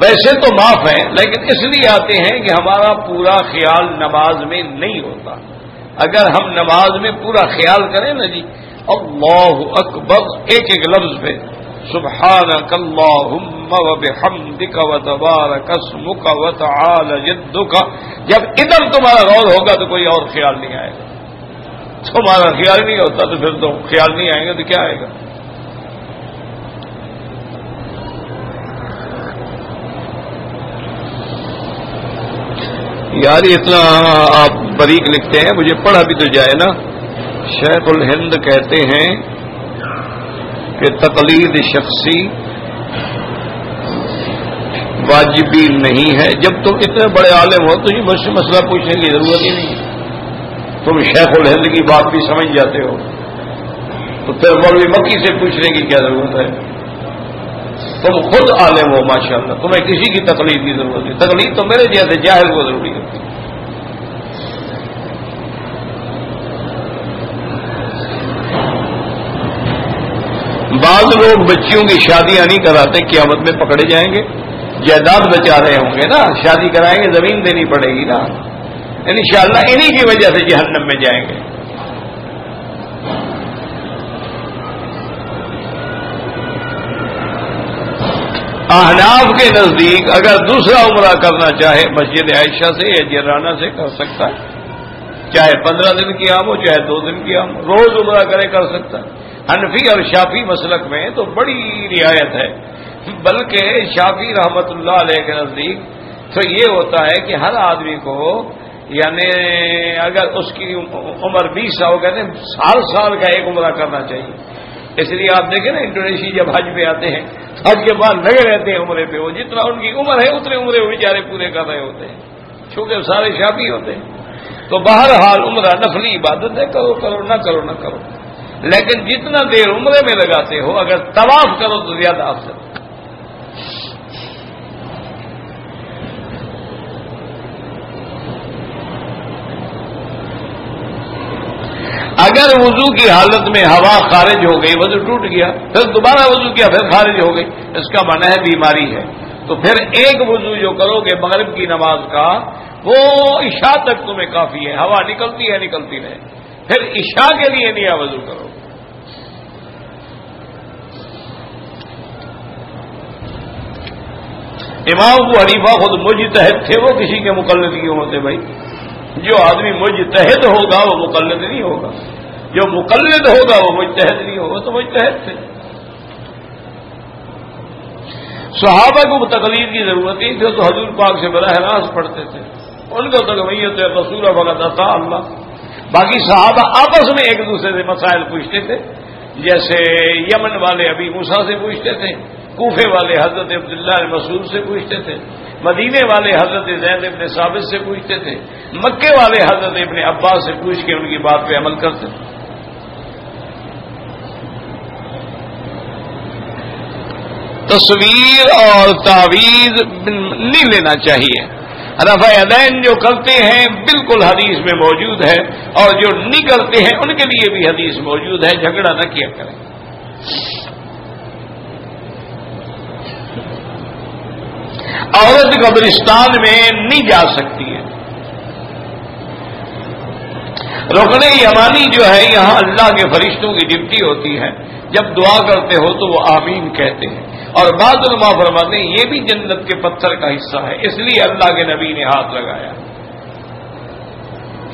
ویسے تو معاف ہیں، لیکن اس لیے آتے ہیں کہ ہمارا پورا خیال نماز میں نہیں ہوتا. اگر ہم نماز میں پورا خیال کریں نا جی، اللہ اکبر ایک ایک لفظ پہ، سبحانک اللہم وبحمدک وتبارک اسمک وتعالی جدک، جب ادھر تمہارا غور ہوگا تو کوئی اور خیال نہیں آئے گا. تمہارا خیال نہیں ہوتا تو پھر تو خیال نہیں آئے گا تو کیا آئے گا. یار اتنا آپ باریک لکھتے ہیں، مجھے پڑھا بھی تو جائے نا. شیخ الہند کہتے ہیں کہ تقلید شخصی واجبی نہیں ہے. جب تم اتنے بڑے عالم ہو تو یہ مجھ سے مسئلہ پوچھنے کی ضرورت ہی نہیں. تم شیخ الہند کی بات بھی سمجھ جاتے ہو تو پھر مولوی مکی سے پوچھنے کی کیا ضرورت ہے. تم خود عالم ہو ماشاءاللہ، تمہیں کسی کی تقلید کی ضرورت نہیں. تقلید تو میرے جیسے جاہل کو ضروری ہوتی ہے. بعض لوگ بچیوں کی شادیاں نہیں کراتے، قیامت میں پکڑے جائیں گے. جائیداد بچا رہے ہوں گے نا، شادی کرائیں گے زمین دینی پڑے گی نا، انشاءاللہ انہی کی وجہ سے جہنم میں جائیں گے. احناف کے نزدیک اگر دوسرا عمرہ کرنا چاہے مسجد عائشہ سے یا جرانہ سے کر سکتا ہے، چاہے 15 دن کی عام ہو چاہے 2 دن کی عام، روز عمرہ کرے کر سکتا ہے. حنفی اور شافعی مسلک میں تو بڑی رعایت ہے، بلکہ شافعی رحمت اللہ علیہ کے نزدیک تو یہ ہوتا ہے کہ ہر آدمی کو، یعنی اگر اس کی عمر 20 سال کہتے ہیں سال سال کا ایک عمرہ کرنا چاہیے. اس لیے آپ دیکھیں نا انڈونیشیا جب حج پہ آتے ہیں، حج کے بعد لگے رہتے ہیں عمرے پہ. وہ جتنا ان کی عمر ہے اتنے عمرے وہ بیچارے پورے کر رہے ہوتے ہیں، چونکہ سارے شافعی ہوتے ہیں. تو بہرحال عمرہ نفلی عبادت ہے، کرو کرو نہ کرو نہ کرو، لیکن جتنا دیر عمرے میں لگاتے ہو اگر طواف کرو تو زیادہ افضل. اگر وضو کی حالت میں ہوا خارج ہو گئی، وضو ٹوٹ گیا، پھر دوبارہ وضو کیا پھر خارج ہو گئی، اس کا معنی ہے بیماری ہے. تو پھر ایک وضو جو کرو گے مغرب کی نماز کا وہ عشاء تک تمہیں کافی ہے. ہوا نکلتی ہے نکلتی رہے، پھر عشاء کے لیے نیا وضو کرو. امام ابو حنیفہ خود مجتہد تھے، وہ کسی کے مقلد کیوں ہوتے بھائی؟ جو آدمی مجتہد ہوگا وہ مقلد نہیں ہوگا. جو مقلد ہوگا وہ مجتہد نہیں ہوگا، تو مجتہد تھے۔ صحابہ کو تقلید کی ضرورت نہیں تھی، تو حضور پاک سے براہ راست پڑھتے تھے، ان کو تقویت رسول فقط عطا اللہ۔ باقی صحابہ آپس میں ایک دوسرے سے مسائل پوچھتے تھے، جیسے یمن والے ابی موسیٰ سے پوچھتے تھے، کوفے والے حضرت عبداللہ مسعود سے پوچھتے تھے، مدینے والے حضرت زید ابن ثابت سے پوچھتے تھے، مکے والے حضرت ابن عباس سے پوچھ کے ان کی بات پہ عمل کرتے تھے۔ تصویر اور تعویذ نہیں لینا چاہیے۔ رفع یدین جو کرتے ہیں بالکل حدیث میں موجود ہے، اور جو نہیں کرتے ہیں ان کے لیے بھی حدیث موجود ہے، جھگڑا نہ کیا کریں۔ عورت قبرستان میں نہیں جا سکتی ہے۔ رکن یمانی جو ہے یہاں اللہ کے فرشتوں کی ڈپٹی ہوتی ہے، جب دعا کرتے ہو تو وہ آمین کہتے ہیں، اور بعض علماء فرماتے ہیں یہ بھی جنت کے پتھر کا حصہ ہے، اس لیے اللہ کے نبی نے ہاتھ لگایا۔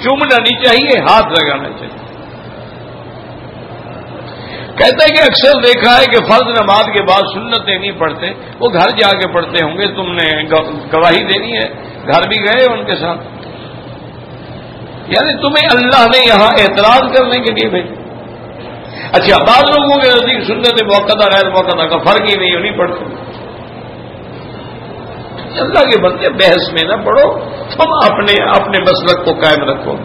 چومنا نہیں چاہیے، ہاتھ لگانا چاہیے۔ کہتا ہے کہ اکثر دیکھا ہے کہ فرض نماز کے بعد سنتیں نہیں پڑھتے، وہ گھر جا کے پڑھتے ہوں گے، تم نے گواہی دینی ہے، گھر بھی گئے ان کے ساتھ، یعنی تمہیں اللہ نے یہاں اعتراض کرنے کے لیے بھیجا۔ اچھا، بعض لوگوں کے نزدیک سنت موقع غیر موقع کا فرق ہی نہیں پڑھتے۔ اللہ کے بندے بحث میں نہ پڑھو، تم اپنے مسلک کو قائم رکھو۔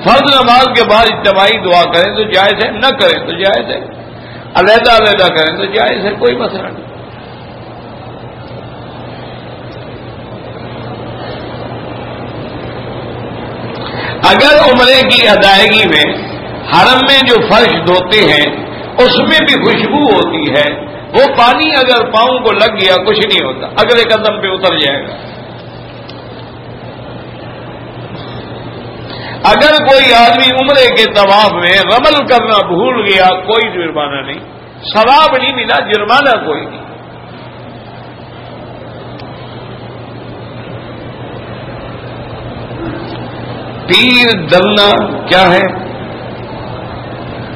فرض نماز کے بعد اجتماعی دعا کریں تو جائز ہے، نہ کریں تو جائز ہے، علیحدہ علیحدہ کریں تو جائز ہے، کوئی مسئلہ نہیں۔ اگر عمرے کی ادائیگی میں حرم میں جو فرش دھوتے ہیں اس میں بھی خوشبو ہوتی ہے، وہ پانی اگر پاؤں کو لگ گیا کچھ نہیں ہوتا، اگلے قدم پہ اتر جائے گا۔ اگر کوئی آدمی عمرے کے طواف میں رمل کرنا بھول گیا کوئی جرمانہ نہیں، ثواب نہیں ملا، جرمانہ کوئی نہیں۔ تیر دلنا کیا ہے؟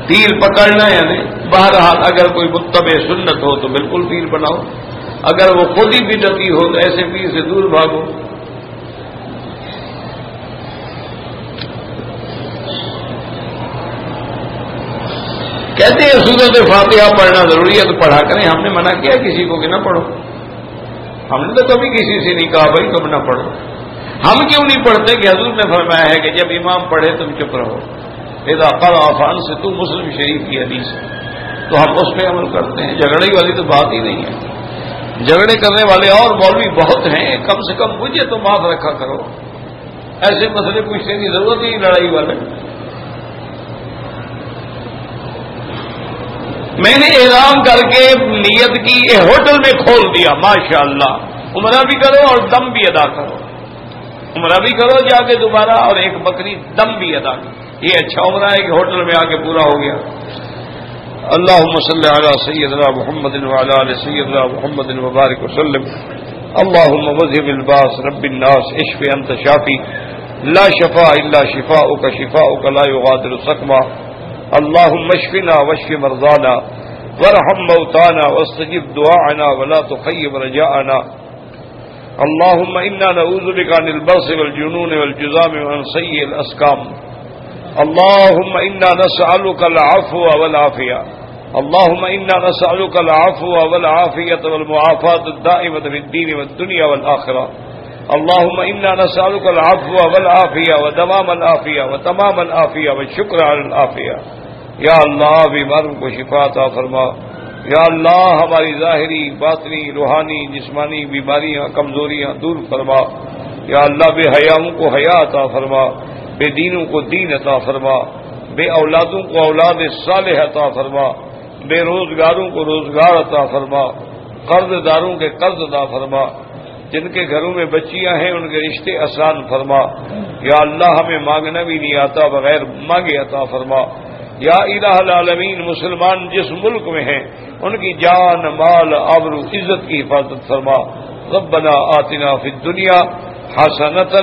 تیر پکڑنا یعنی بہرحال اگر کوئی متبع سنت ہو تو بالکل پیر بناؤ، اگر وہ خود ہی بدعتی ہو تو ایسے پیر سے دور بھاگو۔ کہتے ہیں سورۃ فاتحہ پڑھنا ضروری ہے تو پڑھا کریں، ہم نے منع کیا کسی کو کہ نہ پڑھو، ہم نے تو کبھی کسی سے نہیں کہا بھائی تم نہ پڑھو۔ ہم کیوں نہیں پڑھتے کہ حضور نے فرمایا ہے کہ جب امام پڑھے تم چپ رہو، اذا قرأ فانصتوا، مسلم شریف کی حدیث ہے، تو ہم اس پہ عمل کرتے ہیں۔ جھگڑے والی تو بات ہی نہیں ہے، جھگڑے کرنے والے اور مولوی بہت ہیں، کم سے کم مجھے تو معاف رکھا کرو، ایسے مسئلے پوچھنے کی ضرورت نہیں لڑائی والے۔ میں نے احرام کر کے نیت کی، ہوٹل میں کھول دیا، ماشاءاللہ، عمرہ بھی کرو اور دم بھی ادا کرو، عمرہ بھی کرو جا کے دوبارہ اور ایک بکری دم بھی ادا کرو، یہ اچھا عمرہ ہے کہ ہوٹل میں آ کے پورا ہو گیا۔ اللہم صلی علی سیدنا محمد وعلی آل سیدنا محمد وبارک وسلم۔ اللہم مذہب الباس رب الناس اشف انت شافی لا شفاء الا شفاؤک شفاؤک لا یغادر سقما۔ اللہم اشفنا واشف مرضانا وارحم موتانا واستجب دعاءنا ولا تخيب رجاءنا۔ اللهم إنا نعوذ بك عن البرص والجنون والجذام وعن سيء الأسقام۔ اللهم إنا نسألك العفو والعافية، اللهم إنا نسألك العفو والعافية والمعافاة الدائمة في الدين والدنيا والآخرة۔ اللهم إنا نسألك العفو والعافية ودوام العافية وتمام العافية والشكر على العافية۔ یا اللہ بیماروں کو شفا عطا فرما، یا اللہ ہماری ظاہری باطنی روحانی جسمانی بیماریاں کمزوریاں دور فرما، یا اللہ بے حیاؤں کو حیا عطا فرما، بے دینوں کو دین عطا فرما، بے اولادوں کو اولاد صالح عطا فرما، بے روزگاروں کو روزگار عطا فرما، قرض داروں کے قرض عطا فرما، جن کے گھروں میں بچیاں ہیں ان کے رشتے آسان فرما، یا اللہ ہمیں مانگنا بھی نہیں آتا بغیر مانگے عطا فرما، یا الہ العالمین مسلمان جس ملک میں ہیں ان کی جان مال آبرو عزت کی حفاظت فرما۔ ربنا آتنا فی الدنیا حسنۃ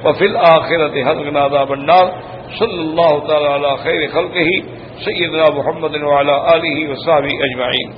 وفی الآخرۃ حسنۃ وقنا عذاب النار۔ صلی اللہ تعالی علی خیر خلقہ سیدنا محمد وعلی آلہ وصحبہ اجمعین.